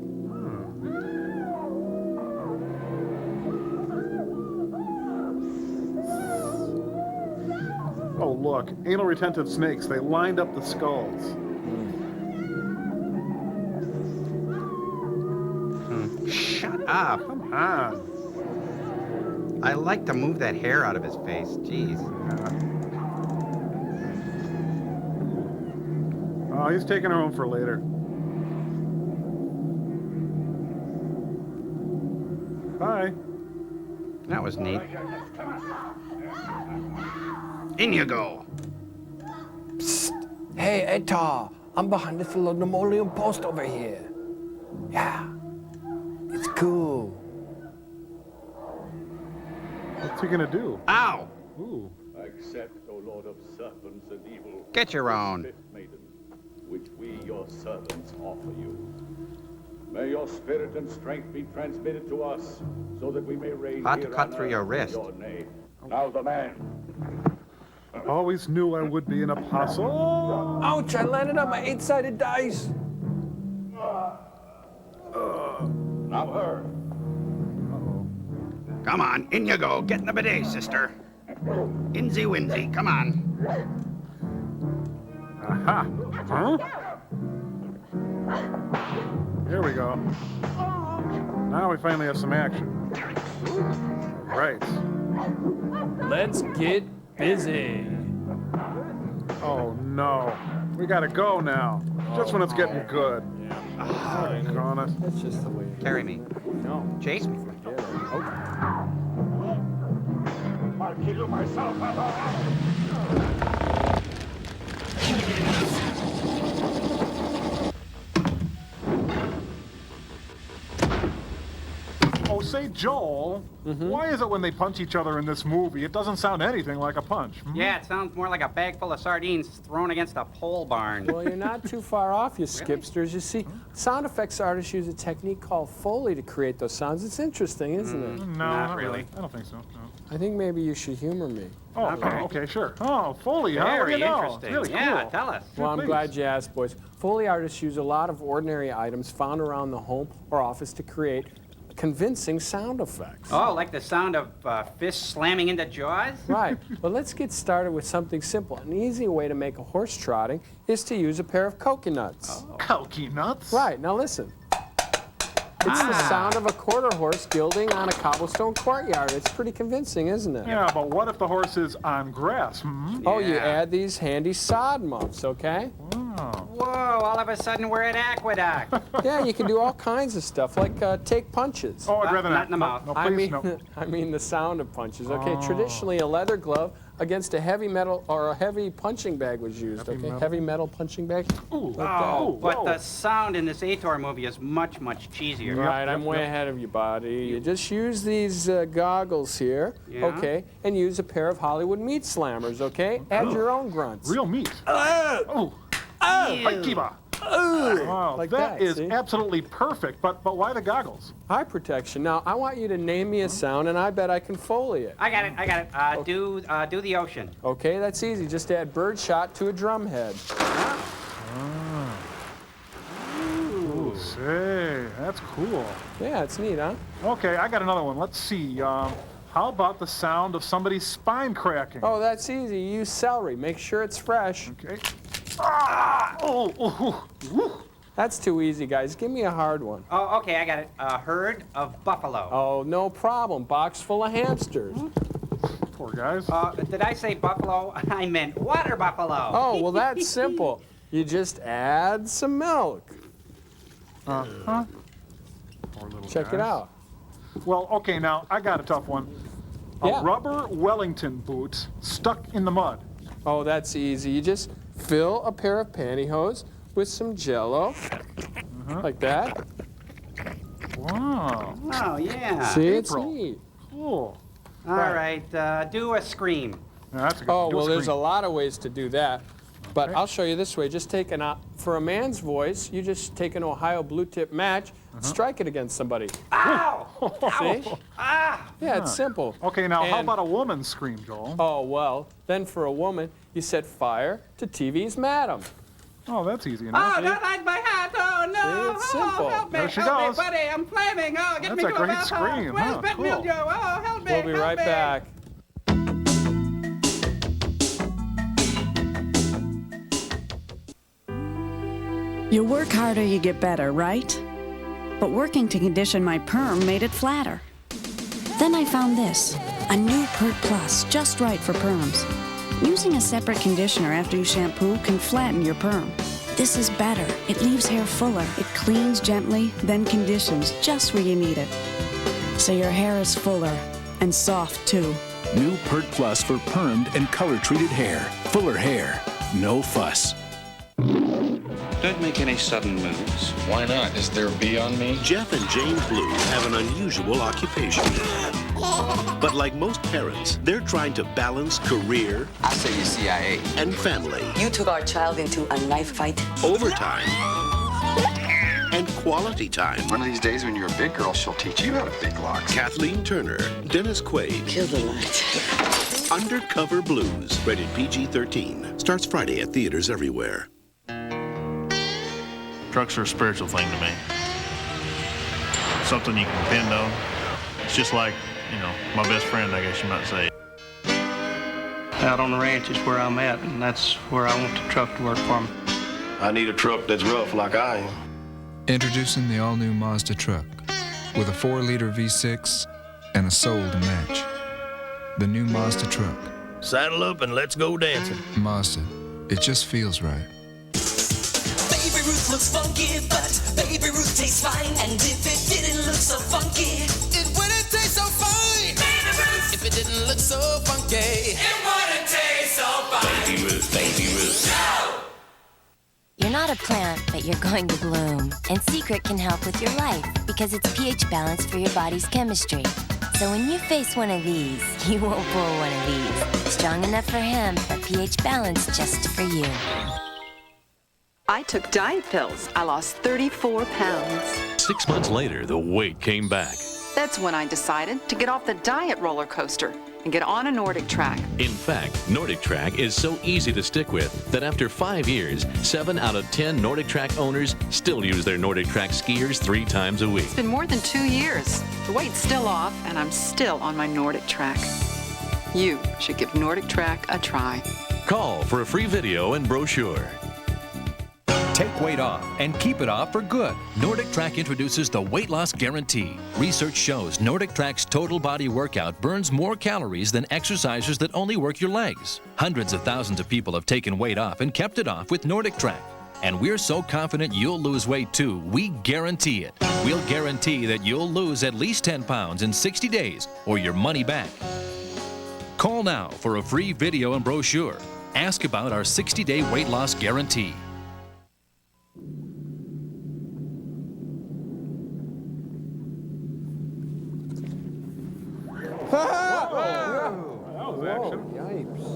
Oh, look. Anal retentive snakes. They lined up the skulls. Shut up. Come on. I like to move that hair out of his face. Jeez. Oh, he's taking her home for later. Bye. That was neat. In you go. Psst. Hey, Etar, I'm behind this little linoleum post over here. Yeah, it's cool. What's he gonna do? Ow! Ooh. Accept, O Lord of serpents and evil. Get your own. Fifth maiden, which we, your servants, offer you. May your spirit and strength be transmitted to us, so that we may reign About to here cut on through earth your in wrist. Your name. Now the man. Always knew I would be an apostle. Ouch, I landed on my 8-sided dice. Now her. Come on, in you go. Get in the bidet, sister. Insy winsy, come on. Aha. Huh? Here we go. Now we finally have some action. Right. Let's get busy. Oh no. We gotta go now. Just when it's getting good. Oh, God. That's just the way it is. Carry me. No. Chase me. I'll kill you myself. Oh, say, Joel, why is it when they punch each other in this movie, it doesn't sound anything like a punch? Yeah, it sounds more like a bag full of sardines thrown against a pole barn. Well, you're not too far off, you skipsters. You see, sound effects artists use a technique called Foley to create those sounds. It's interesting, isn't it? No, not really. I don't think so. No. I think maybe you should humor me. Oh, okay, sure. Oh, Foley, huh? What do Very you know? interesting. Really Yeah, cool. tell us. Well, I'm please. glad you asked, boys. Foley artists use a lot of ordinary items found around the home or office to create convincing sound effects. Oh, like the sound of fists slamming into jaws? Right. But let's get started with something simple. An easy way to make a horse trotting is to use a pair of coconuts. Oh. Coconuts? Right. Now listen. It's the sound of a quarter horse gilding on a cobblestone courtyard. It's pretty convincing, isn't it? Yeah, but what if the horse is on grass? Oh, you add these handy sod muffs, okay? Wow. Whoa, all of a sudden we're at Aqueduct. Yeah, you can do all kinds of stuff, like take punches. Oh, I'd rather not in the mouth. No, please, no. I mean the sound of punches. Okay, Oh. traditionally a leather glove against a heavy metal or a heavy punching bag was used. Heavy metal punching bag. Ooh, Like that. oh, But the sound in this Ator movie is much, much cheesier. Right, I'm way ahead of you, buddy. You just use these goggles here, Yeah. okay, and use a pair of Hollywood meat slammers, okay? Add your own grunts. Real meat. Oh, Fight Kiva. Wow, like that is see? absolutely perfect, but why the goggles? Eye protection. Now, I want you to name me a sound, and I bet I can Foley it. I got it. Do the ocean. Okay, that's easy. Just add bird shot to a drum head. Ooh, say, that's cool. Yeah, it's neat, huh? Okay, I got another one. Let's see. How about the sound of somebody's spine cracking? Oh, that's easy. You use celery. Make sure it's fresh. Okay. Ah! Oh. That's too easy, guys. Give me a hard one. Oh, okay, I got it. A herd of buffalo. Oh, no problem. Box full of hamsters. Poor guys. Did I say buffalo? I meant water buffalo. Oh, well, that's simple. You just add some milk. Uh-huh. Poor little Check it guys. out. Well, okay, now, I got a tough one. Yeah. A rubber Wellington boot stuck in the mud. Oh, that's easy. You just fill a pair of pantyhose with some Jell-O, like that. Wow. Oh, yeah. See, it's April. neat. Cool. All right, do a scream. Now, that's a good Oh, do a well, there's a scream. lot of ways to do that. But I'll show you this way. Just take for a man's voice, you just take an Ohio blue tip match, strike it against somebody. Ow! See? Ah! Yeah, it's simple. Okay, now, how And- about a woman's scream, Joel? Oh, well, then for a woman, you set fire to TV's Madam. Oh, that's easy enough. Oh, don't light my hat! Oh, no! See, it's simple. Oh, help me! There she help goes. me, buddy! I'm flaming! Oh, get That's me a to great bathhouse. scream, Where's huh? Bette Cool. Mildew? Oh, help me! We'll be help right me. back. You work harder, you get better, right? but working to condition my perm made it flatter. Then I found this, a new Pert Plus, just right for perms. Using a separate conditioner after you shampoo can flatten your perm. This is better. It leaves hair fuller. It cleans gently, then conditions just where you need it. So your hair is fuller and soft, too. New Pert Plus for permed and color-treated hair. Fuller hair. No fuss. Don't make any sudden moves. Why not? Is there a bee on me? Jeff and Jane Blue have an unusual occupation. But like most parents, they're trying to balance career, I say you CIA, and family, You took our child into a knife fight. overtime, and quality time. One of these days when you're a big girl, she'll teach you how to pick locks. Kathleen Turner, Dennis Quaid. Kill the light. Undercover Blues, rated PG-13. Starts Friday at theaters everywhere. Trucks are a spiritual thing to me. Something you can depend on. It's just like, my best friend, I guess you might say. Out on the ranch is where I'm at, and that's where I want the truck to work for me. I need a truck that's rough like I am. Introducing the all-new Mazda truck with a 4-liter V6 and a soul to match. The new Mazda truck. Saddle up and let's go dancing. Mazda, it just feels right. Baby Ruth looks funky, but Baby Ruth tastes fine. And if it didn't look so funky, it wouldn't taste so fine. Baby Ruth, if it didn't look so funky, it wouldn't taste so fine. Baby Ruth, Baby Ruth. No! You're not a plant, but you're going to bloom. And Secret can help with your life because it's pH balanced for your body's chemistry. So when you face one of these, you won't pull one of these. Strong enough for him, but pH balanced just for you. I took diet pills. I lost 34 pounds. 6 months later, the weight came back. That's when I decided to get off the diet roller coaster and get on a Nordic track. In fact, Nordic Track is so easy to stick with that after 5 years, 7 out of 10 Nordic Track owners still use their Nordic Track skiers 3 times a week. It's been more than 2 years. The weight's still off, and I'm still on my Nordic track. You should give Nordic Track a try. Call for a free video and brochure. Take weight off and keep it off for good. Nordic Track introduces the weight loss guarantee. Research shows Nordic Track's total body workout burns more calories than exercisers that only work your legs. Hundreds of thousands of people have taken weight off and kept it off with Nordic Track. And we're so confident you'll lose weight too, we guarantee it. We'll guarantee that you'll lose at least 10 pounds in 60 days or your money back. Call now for a free video and brochure. Ask about our 60-day weight loss guarantee. That was action. Yipes.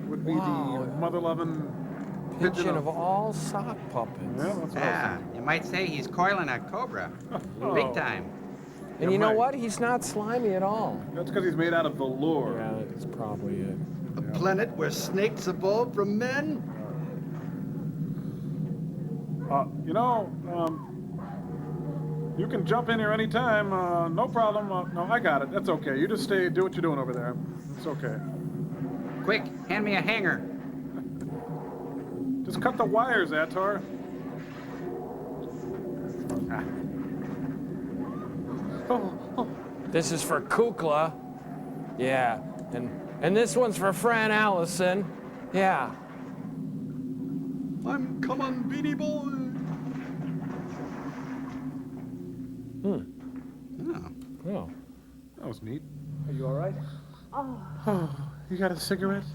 Would be the mother-loving Pigeon of all sock puppets. Yeah, that's what Yeah, you might say he's coiling a cobra. Big time. And you know what? He's not slimy at all. That's because he's made out of velour. Yeah, that's probably it. A planet where snakes evolved from men? You can jump in here anytime. No problem. No, I got it. That's okay. You just stay, do what you're doing over there. It's okay. Quick, hand me a hanger. Just cut the wires, Atar. This is for Kukla. Yeah. And this one's for Fran Allison. Yeah. I'm come on, Beanie Boy. Oh. That was neat. Are you all right? Oh, you got a cigarette?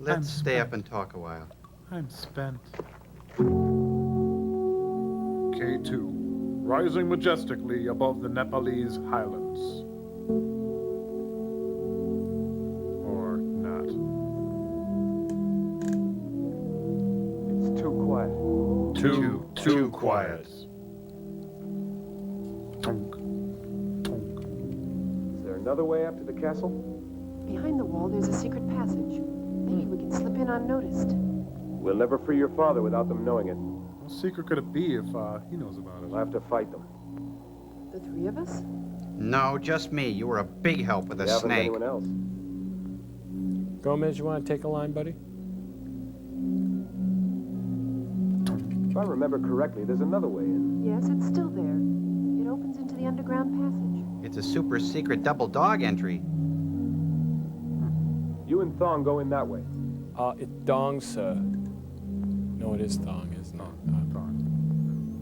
Let's stay up and talk a while. I'm spent. K2, rising majestically above the Nepalese highlands. Or not. It's too quiet. Too quiet. Is there another way up to the castle? Behind the wall, there's a secret passage. Maybe we can slip in unnoticed. We'll never free your father without them knowing it. What secret could it be if he knows about it? We'll have to fight them. The 3 of us? No, just me. You were a big help with a Haven't snake. anyone else. Gomez, you want to take a line, buddy? If I remember correctly, there's another way in. Yes, it's still there. It opens into the underground passage. It's a super secret double dog entry. You and Thong go in that way. It's Thong, sir. No, it is Thong, isn't it? Thong.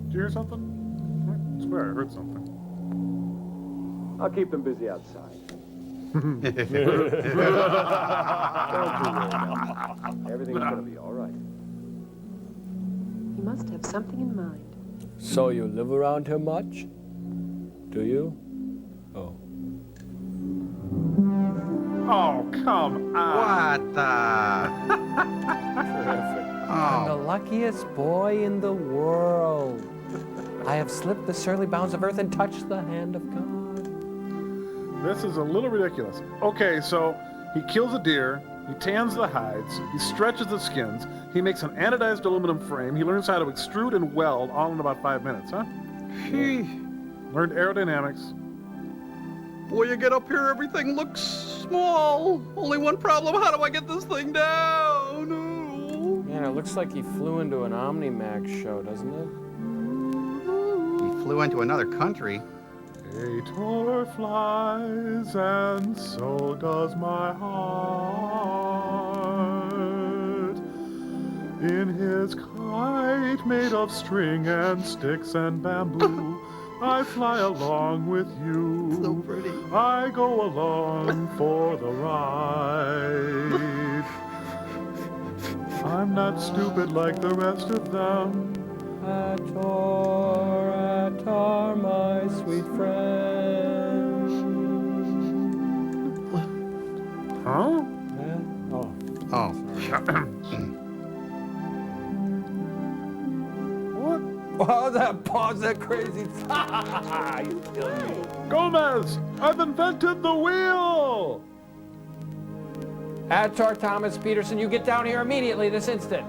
Did you hear something? I swear I heard something. I'll keep them busy outside. Don't you worry now. Everything's gonna be all right. He must have something in mind. So you live around here much? Do you? Oh. Oh, come on. What the? Terrific. I'm the luckiest boy in the world. I have slipped the surly bounds of earth and touched the hand of God. This is a little ridiculous. Okay, so he kills a deer, he tans the hides, he stretches the skins, he makes an anodized aluminum frame, he learns how to extrude and weld all in about 5 minutes, huh? Learned aerodynamics. Boy, you get up here, everything looks small. Only one problem, how do I get this thing down? Oh. Man, it looks like he flew into an Omnimax show, doesn't it? He flew into another country. Ator flies, and so does my heart. In his kite made of string and sticks and bamboo, I fly along with you. So pretty. I go along for the ride. I'm not stupid like the rest of them. Ator, Ator, my sweet friend. Huh? Yeah? Oh. Oh. What? Oh, that pause, that crazy. You killed me. Gomez, I've invented the wheel! Ator Thomas Peterson, you get down here immediately this instant.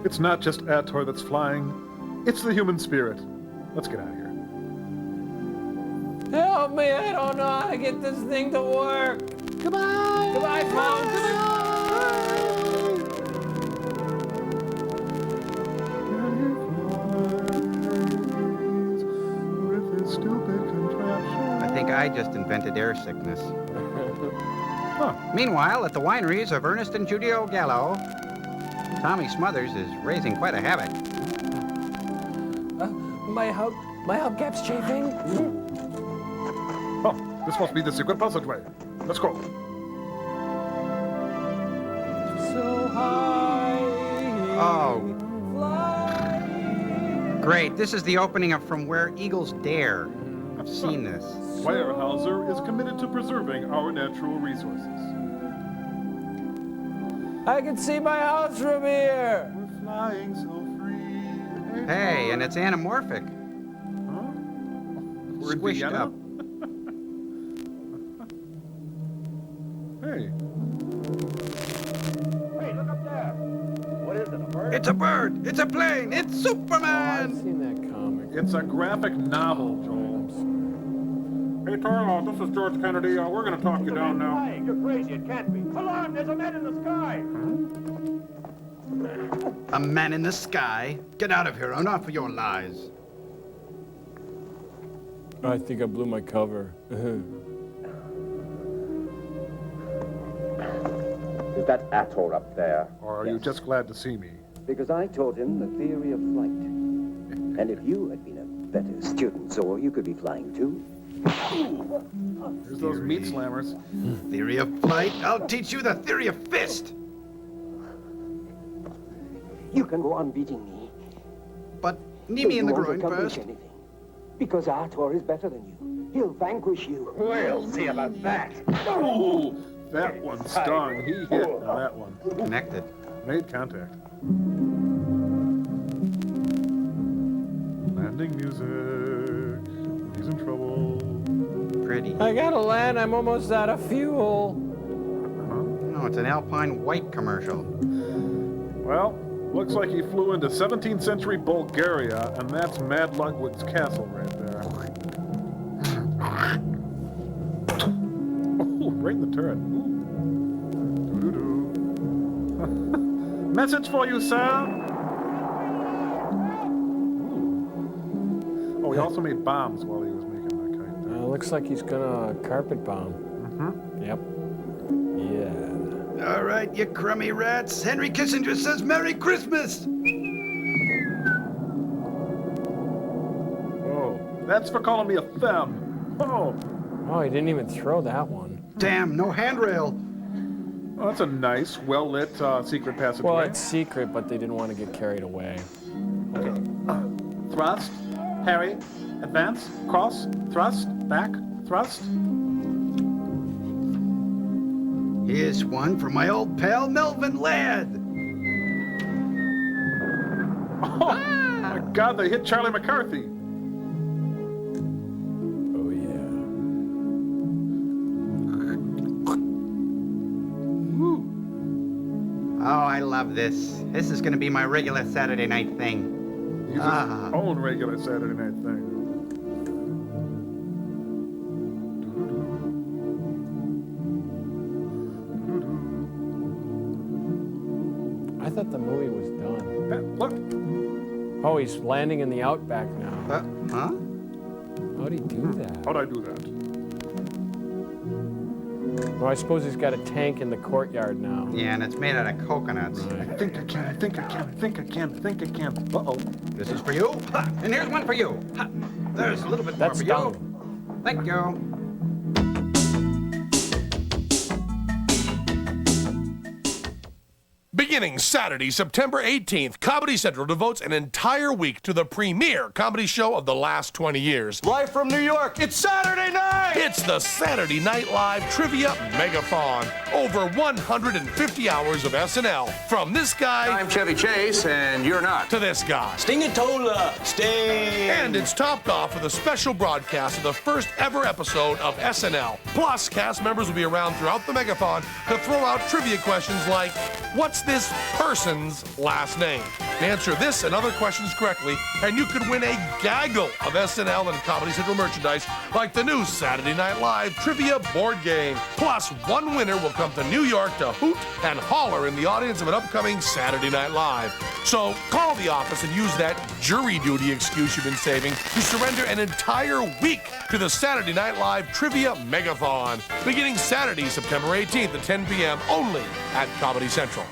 It's not just Ator that's flying, it's the human spirit. Let's get out of here. Help me, I don't know how to get this thing to work. Goodbye. Goodbye, Thong. With his stupid contraption. I think I just invented air sickness. Huh. Meanwhile, at the wineries of Ernest and Judy O'Gallo, Tommy Smothers is raising quite a havoc. My hubcap's chafing. Oh, this must be the secret passageway. Let's go. So high. Oh. Fly. Great, this is the opening of From Where Eagles Dare. I've seen this. Weyerhaeuser is committed to preserving our natural resources. I can see my house from here. We're flying so free. Hey, and it's anamorphic. Huh? We're in Squished Vienna? up. Hey. Hey, look up there. What is it, a bird? It's a bird! It's a plane! It's Superman! I've seen that comic. It's a graphic novel, Joel. Hey, Tarlo, this is George Kennedy. We're going to talk you down now. Flying. You're crazy. It can't be. Alarm! There's a man in the sky. A man in the sky? Get out of here, enough of your lies. I think I blew my cover. Is that Ator up there? Or are you just glad to see me? Because I taught him the theory of flight. And if you had been a better student, so you could be flying too. Here's those meat slammers. Theory of flight? I'll teach you the theory of fist! You can go on beating me. But knee me in the You won't groin accomplish first. anything. Because Ator is better than you. He'll vanquish you. We'll see about that. Ooh, that one stung. He hit. Now that one. Connected. Made contact. Landing music. He's in trouble. Pretty. I gotta land. I'm almost out of fuel. No, it's an Alpine White commercial. Well, looks like he flew into 17th century Bulgaria, and that's Mad Ludwig's castle right there. Oh, right in the turret. Doo-doo-doo. Message for you, sir. Oh, he also made bombs while he was making that kite. Looks like he's gonna carpet bomb. Mm-hmm. Yep. Yeah. All right, you crummy rats. Henry Kissinger says Merry Christmas. Oh, that's for calling me a femme. Oh. Oh, he didn't even throw that one. Damn, no handrail. Oh, that's a nice, well-lit secret passageway. Well, it's secret, but they didn't want to get carried away. Okay. Thrust, parry, advance, cross, thrust, back, thrust. Here's one from my old pal Melvin Ladd. Oh, my God, they hit Charlie McCarthy. Oh, yeah. Oh, I love this. This is going to be my regular Saturday night thing. He's his own regular Saturday night thing. I thought the movie was done. Look. Oh, he's landing in the outback now. Huh? How'd he do that? How'd I do that? Well, I suppose he's got a tank in the courtyard now. Yeah, and it's made out of coconuts. I think I can, I think I can, I think I can, I think I can. Uh-oh. This is for you. Ha! And here's one for you. Ha! There's a little bit more for you. Thank you. Beginning Saturday, September 18th, Comedy Central devotes an entire week to the premier comedy show of the last 20 years. Live from New York, it's Saturday night! It's the Saturday Night Live Trivia Megathon. Over 150 hours of SNL. From this guy... I'm Chevy Chase, and you're not. ...to this guy. Stingatola, Sting! And it's topped off with a special broadcast of the first ever episode of SNL. Plus, cast members will be around throughout the Megathon to throw out trivia questions like, what's this person's last name? Answer this and other questions correctly, and you could win a gaggle of SNL and Comedy Central merchandise like the new Saturday Night Live Trivia board game. Plus, one winner will come to New York to hoot and holler in the audience of an upcoming Saturday Night Live. So call the office and use that jury duty excuse you've been saving to surrender an entire week to the Saturday Night Live Trivia Megathon, beginning Saturday, September 18th at 10 p.m. only at Comedy Central.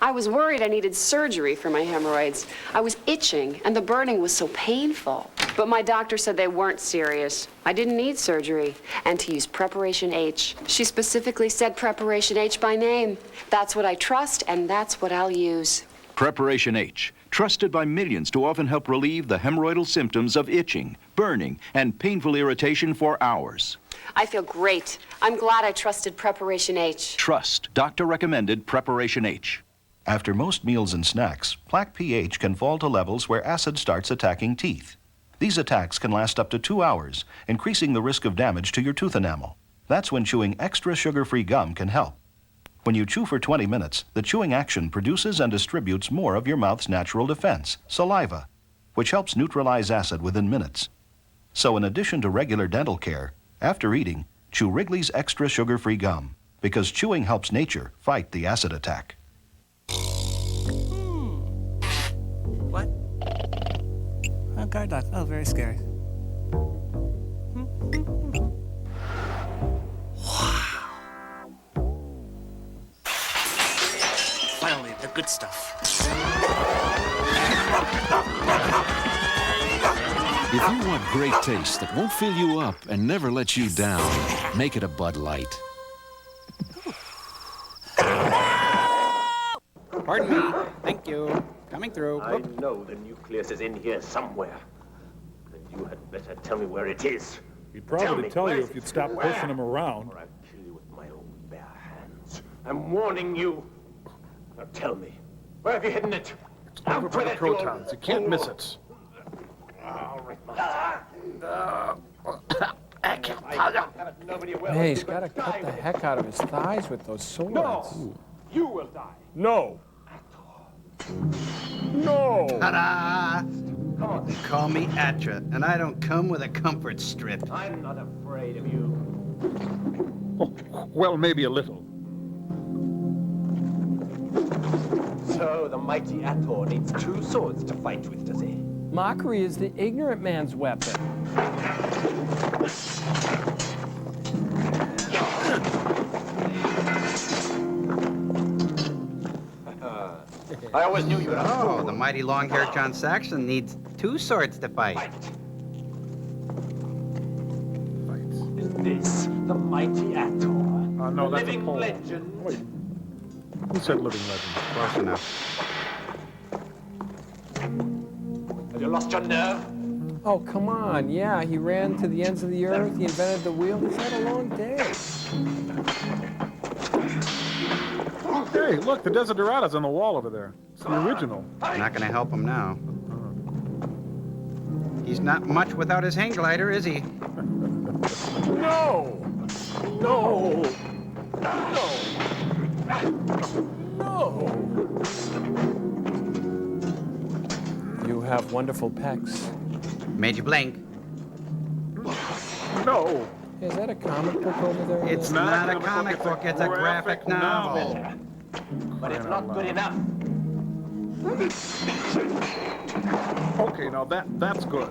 I was worried I needed surgery for my hemorrhoids. I was itching, and the burning was so painful. But my doctor said they weren't serious. I didn't need surgery, and to use Preparation H. She specifically said Preparation H by name. That's what I trust, and that's what I'll use. Preparation H, trusted by millions to often help relieve the hemorrhoidal symptoms of itching, burning, and painful irritation for hours. I feel great. I'm glad I trusted Preparation H. Trust doctor-recommended Preparation H. After most meals and snacks, plaque pH can fall to levels where acid starts attacking teeth. These attacks can last up to 2 hours, increasing the risk of damage to your tooth enamel. That's when chewing extra sugar-free gum can help. When you chew for 20 minutes, the chewing action produces and distributes more of your mouth's natural defense, saliva, which helps neutralize acid within minutes. So in addition to regular dental care, after eating, chew Wrigley's extra sugar-free gum, because chewing helps nature fight the acid attack. What? Oh, guard dog. Oh, very scary. Finally, the good stuff. If you want great taste that won't fill you up and never let you down, make it a Bud Light. Pardon me. Thank you. Coming through. I know the nucleus is in here somewhere. And you had better tell me where it is. He'd probably tell you if you'd stop pushing him around. Or I'll kill you with my own bare hands. I'm warning you. Now tell me, where have you hidden it? Over by the protons. You can't miss it. Hey, he's got to cut the heck out of his thighs with those swords. No! You will die. No. No. Ta-da! They call me Atra, and I don't come with a comfort strip. I'm not afraid of you. Oh, well, maybe a little. So the mighty Ator needs 2 swords to fight with, does he? Mockery is the ignorant man's weapon. I always knew you were a fool. Oh, the mighty long-haired John Saxon needs 2 swords to fight. Is this the mighty Ator? No, that's a living pole. legend. Wait. Who said living legend? Close enough. Have you lost your nerve? Oh, come on. Yeah, he ran to the ends of the earth. He invented the wheel. He's had a long day. Hey, look, the Desiderata's on the wall over there. It's the original. Not gonna help him now. He's not much without his hang glider, is he? No. No. No. No. You have wonderful pecs. Made you blink. No. Is that a comic book over there? It's not a comic book, it's a graphic novel. But it's not good enough. Okay, now that's good.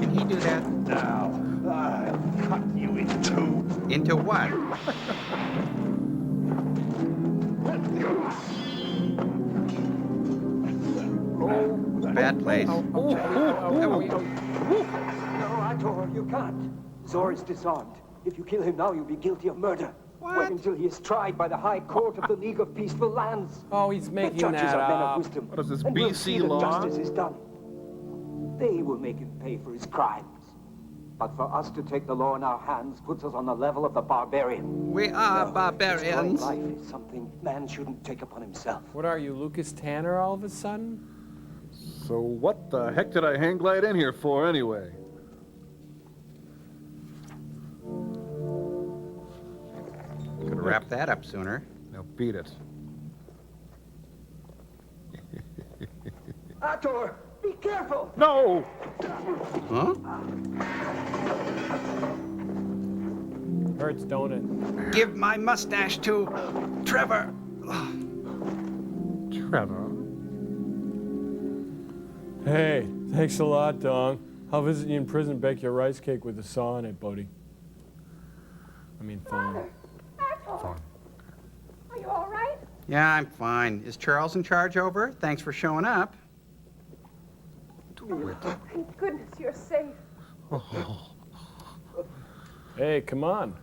Can he do that? Now, I'll cut you in 2. Into what? Bad place. No, Ator, you can't. Zor is disarmed. If you kill him now, you'll be guilty of murder. Wait until he is tried by the High Court of the League of Peaceful Lands. Oh, he's making the judges that are men up. of wisdom. What is this, and we'll BC see that law? justice is done. They will make him pay for his crimes. But for us to take the law in our hands puts us on the level of the barbarian. We are barbarians. Destroying life is something man shouldn't take upon himself. What are you, Lucas Tanner, all of a sudden? So what the heck did I hang glide in here for anyway? Could wrap that up sooner. Now beat it. Ator, be careful! No! Huh? Hurts, don't it? Give my mustache to Trevor. Trevor? Hey, thanks a lot, Thong. I'll visit you in prison, bake your rice cake with a saw in it, Bodie. I mean, Thong. Are you all right? Yeah, I'm fine. Is Charles in charge over? Thanks for showing up. Thank goodness you're safe. Hey, come on.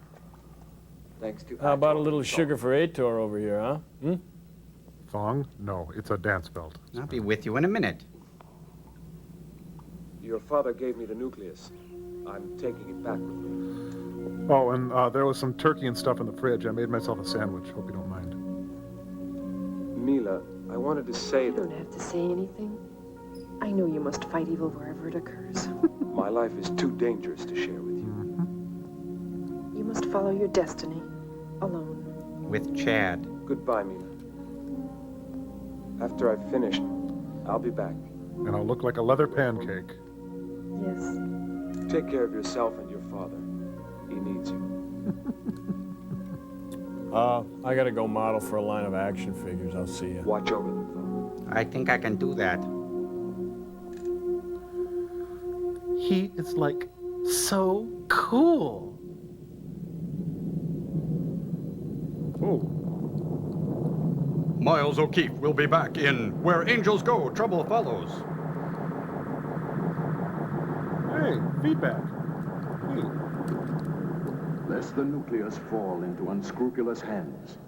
Thanks to How about a little sugar for Ator over here, huh? Hmm? Thong? No, it's a dance belt. I'll be with you in a minute. Your father gave me the nucleus. I'm taking it back with me. Oh, and there was some turkey and stuff in the fridge. I made myself a sandwich. Hope you don't mind. Mila, I wanted to say You that don't have to say anything. I know you must fight evil wherever it occurs. my life is too dangerous to share with you. You must follow your destiny, alone. With Chad. Goodbye, Mila. After I've finished, I'll be back. And I'll look like a leather pancake. Yes. Take care of yourself and your father. He needs you. I gotta go model for a line of action figures. I'll see you. Watch over them, Thong. I think I can do that. He is like so cool. Oh. Miles O'Keefe will be back in Where Angels Go, Trouble Follows. Hey, feedback. Hey. Lest the nucleus fall into unscrupulous hands,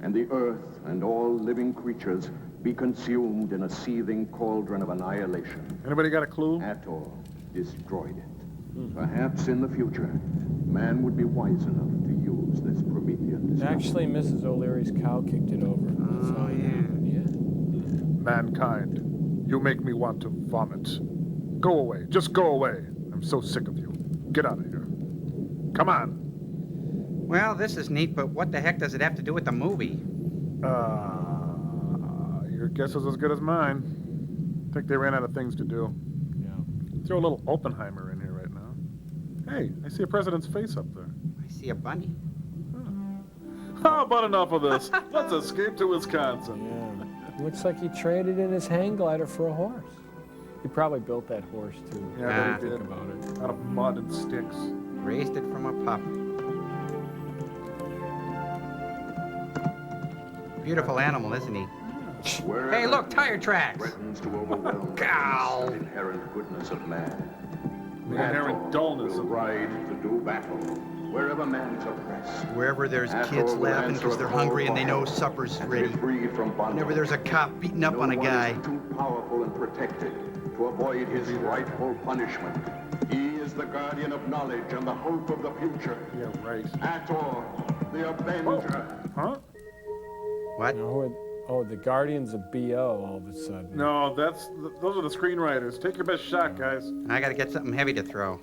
and the earth and all living creatures be consumed in a seething cauldron of annihilation. Anybody got a clue? Ator destroyed it. Perhaps in the future, man would be wise enough to use this Promethean discovery. Actually, Mrs. O'Leary's cow kicked it over. That's all I know. Yeah. Mankind. You make me want to vomit. Go away. Just go away. I'm so sick of you. Get out of here. Come on. Well, this is neat, but what the heck does it have to do with the movie? Your guess is as good as mine. I think they ran out of things to do. Yeah. Throw a little Oppenheimer in here right now. Hey, I see a president's face up there. I see a bunny. How about enough of this? Let's escape to Wisconsin. Yeah. Looks like he traded in his hang glider for a horse. He probably built that horse, too. Yeah, Think about it. Out of mud and sticks. Raised it from a pup. Beautiful animal, isn't he? Hey, look, tire tracks. Threatens to overwhelm Cow. the inherent goodness of man. The inherent dullness will of ride to do battle wherever man is oppressed. Wherever there's Hathor kids will laughing answer because they're a call hungry and for they know help supper's and ready. be freed from bondage. Whenever there's a cop beating up on a No guy. one is too powerful and protected to avoid his rightful punishment. He is the guardian of knowledge and the hope of the future. Yeah, right. Hathor, the Avenger. Huh? What? Oh, the Guardians of B.O. all of a sudden. No, those are the screenwriters. Take your best shot, guys. I gotta get something heavy to throw.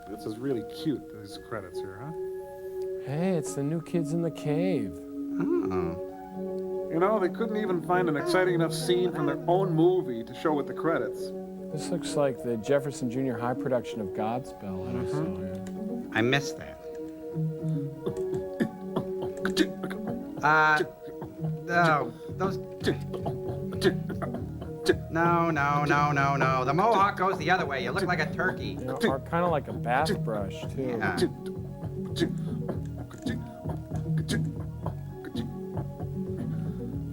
This is really cute, these credits here, huh? Hey, it's the new kids in the cave. Oh. You know, they couldn't even find an exciting enough scene from their own movie to show with the credits. This looks like the Jefferson Jr. High production of Godspell that I saw. Yeah. I missed that. No, those... No. The mohawk goes the other way. You look like a turkey. You know, or kind of like a bath brush, too. Yeah.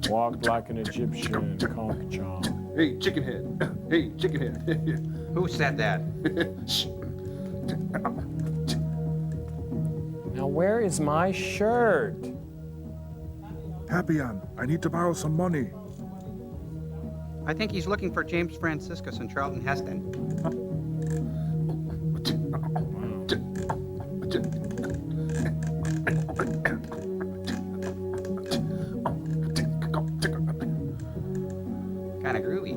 Walk like an Egyptian, conk chomp. Hey, chicken head. Hey, chicken head. Who said that? Now, where is my shirt? Papillon, I need to borrow some money. I think he's looking for James Franciscus and Charlton Heston. Kind of groovy.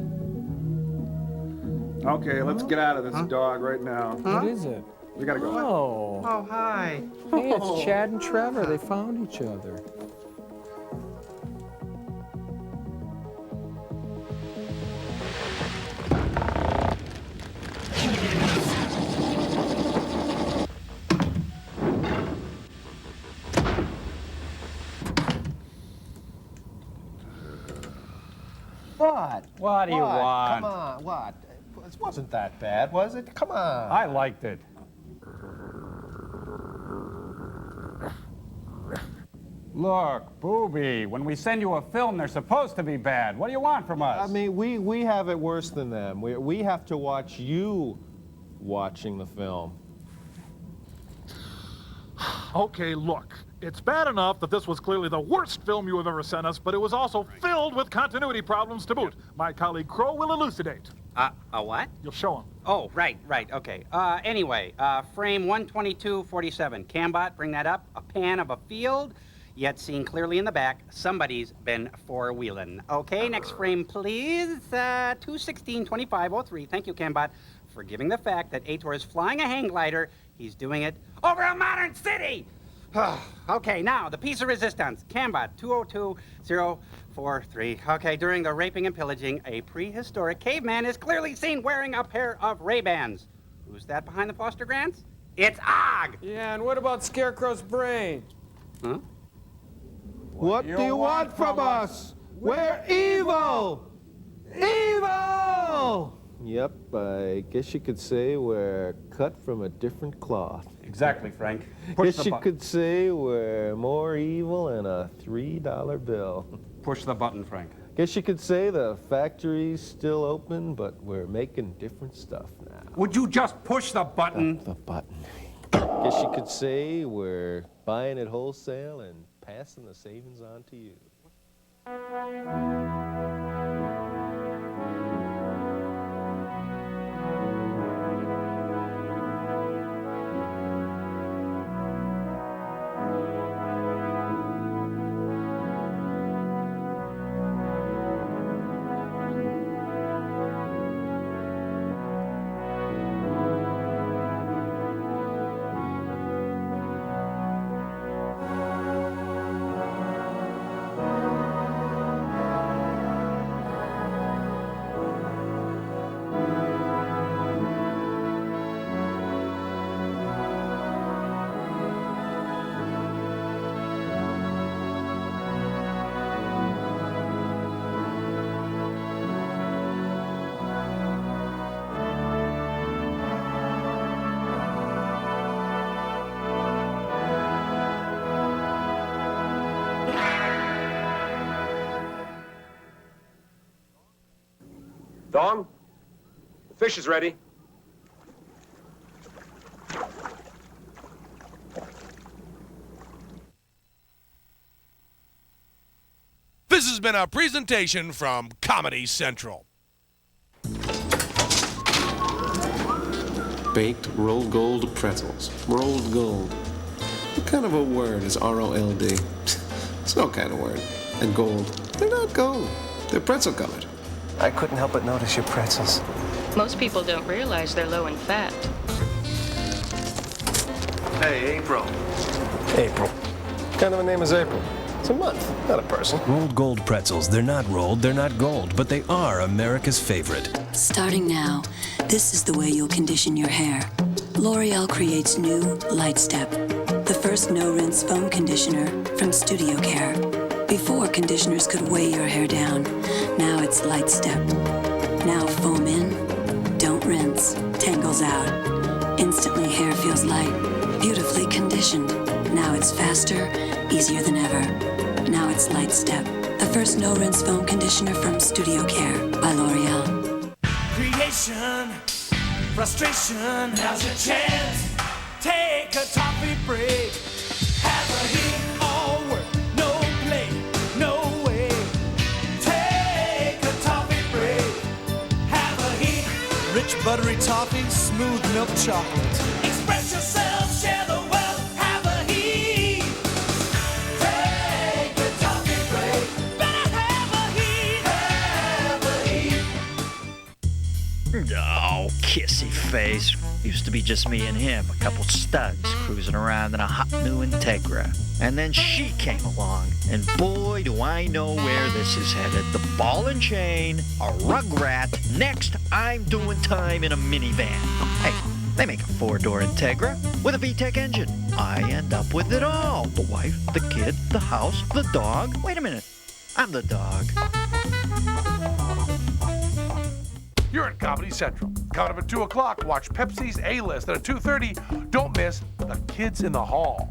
Okay, let's get out of this dog right now. What is it? We gotta go. Oh. Oh, hi. Hey, it's Chad and Trevor. They found each other. What? What do you want? Come on, what? It wasn't that bad, was it? Come on. I liked it. Look, Booby, when we send you a film, they're supposed to be bad. What do you want from us? I mean, we have it worse than them. We have to watch you watching the film. Okay, look. It's bad enough that this was clearly the worst film you have ever sent us, but it was also filled with continuity problems to boot. My colleague Crow will elucidate. A what? You'll show him. Oh, right, okay. Anyway, frame 12247. Cambot, bring that up. A pan of a field, yet seen clearly in the back. Somebody's been four-wheeling. Okay, next frame, please. 216-2503. Thank you, Cambot, for giving the fact that Ator is flying a hang glider. He's doing it over a modern city. Okay, now, the piece of resistance. Cambot, 202043. Okay, during the raping and pillaging, a prehistoric caveman is clearly seen wearing a pair of Ray-Bans. Who's that behind the Foster Grants? It's Og! Yeah, and what about Scarecrow's brain? Huh? What do you want from us? We're evil! Evil! Yep, I guess you could say we're cut from a different cloth. Exactly, Frank. Guess you could say we're more evil than a $3 bill. Push the button, Frank. Guess you could say the factory's still open, but we're making different stuff now. Would you just push the button? The button. Guess you could say we're buying it wholesale and passing the savings on to you. Thong, the fish is ready. This has been a presentation from Comedy Central. Baked rolled gold pretzels. Rolled gold. What kind of a word is R-O-L-D? It's no kind of word. And gold. They're not gold. They're pretzel colored. I couldn't help but notice your pretzels. Most people don't realize they're low in fat. Hey, April. April. What kind of a name is April? It's a month, not a person. Rolled gold pretzels. They're not rolled, they're not gold, but they are America's favorite. Starting now, this is the way you'll condition your hair. L'Oreal creates new Light Step, the first no-rinse foam conditioner from Studio Care. Before, conditioners could weigh your hair down. Now it's Light Step. Now foam in, don't rinse, tangles out. Instantly hair feels light, beautifully conditioned. Now it's faster, easier than ever. Now it's Light Step, the first no-rinse foam conditioner from Studio Care by L'Oreal. Creation, frustration, now's your chance. Take a toffee break. Have a hit, all work, no play, no way. Take a toffee break. Have a hit. Rich buttery toffee, smooth milk chocolate. Express yourself, share the wealth, have a hit. Take a toffee break. Better have a hit. Have a hit. Oh, kissy face. Used to be just me and him, a couple studs cruising around in a hot new Integra. And then she came along, and boy, do I know where this is headed. The ball and chain, a rugrat. Next, I'm doing time in a minivan. Hey, they make a 4-door Integra with a VTEC engine. I end up with it all. The wife, the kid, the house, the dog. Wait a minute, I'm the dog. You're at Comedy Central. Coming up at 2 o'clock, watch Pepsi's A-List. And at 2:30, don't miss The Kids in the Hall.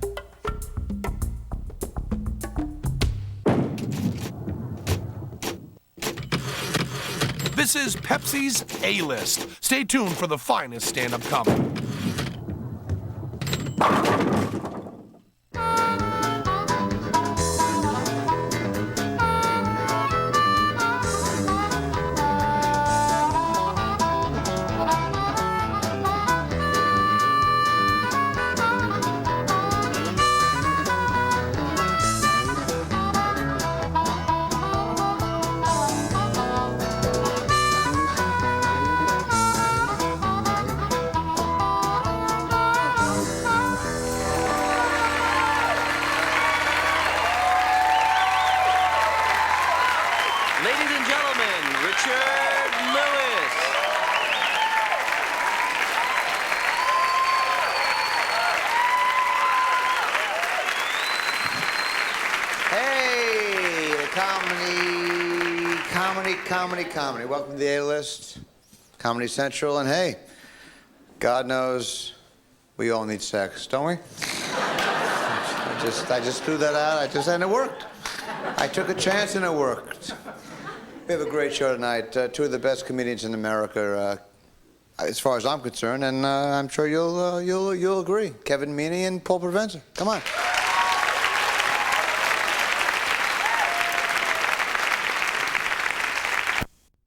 This is Pepsi's A-List. Stay tuned for the finest stand-up comedy. Ladies and gentlemen, Richard Lewis. Hey, comedy. Welcome to the A-List, Comedy Central, and hey, God knows we all need sex, don't we? I just threw that out, and it worked. I took a chance and it worked. We have a great show tonight. Two of the best comedians in America, as far as I'm concerned, and I'm sure you'll agree. Kevin Meaney and Paul Provenza. Come on.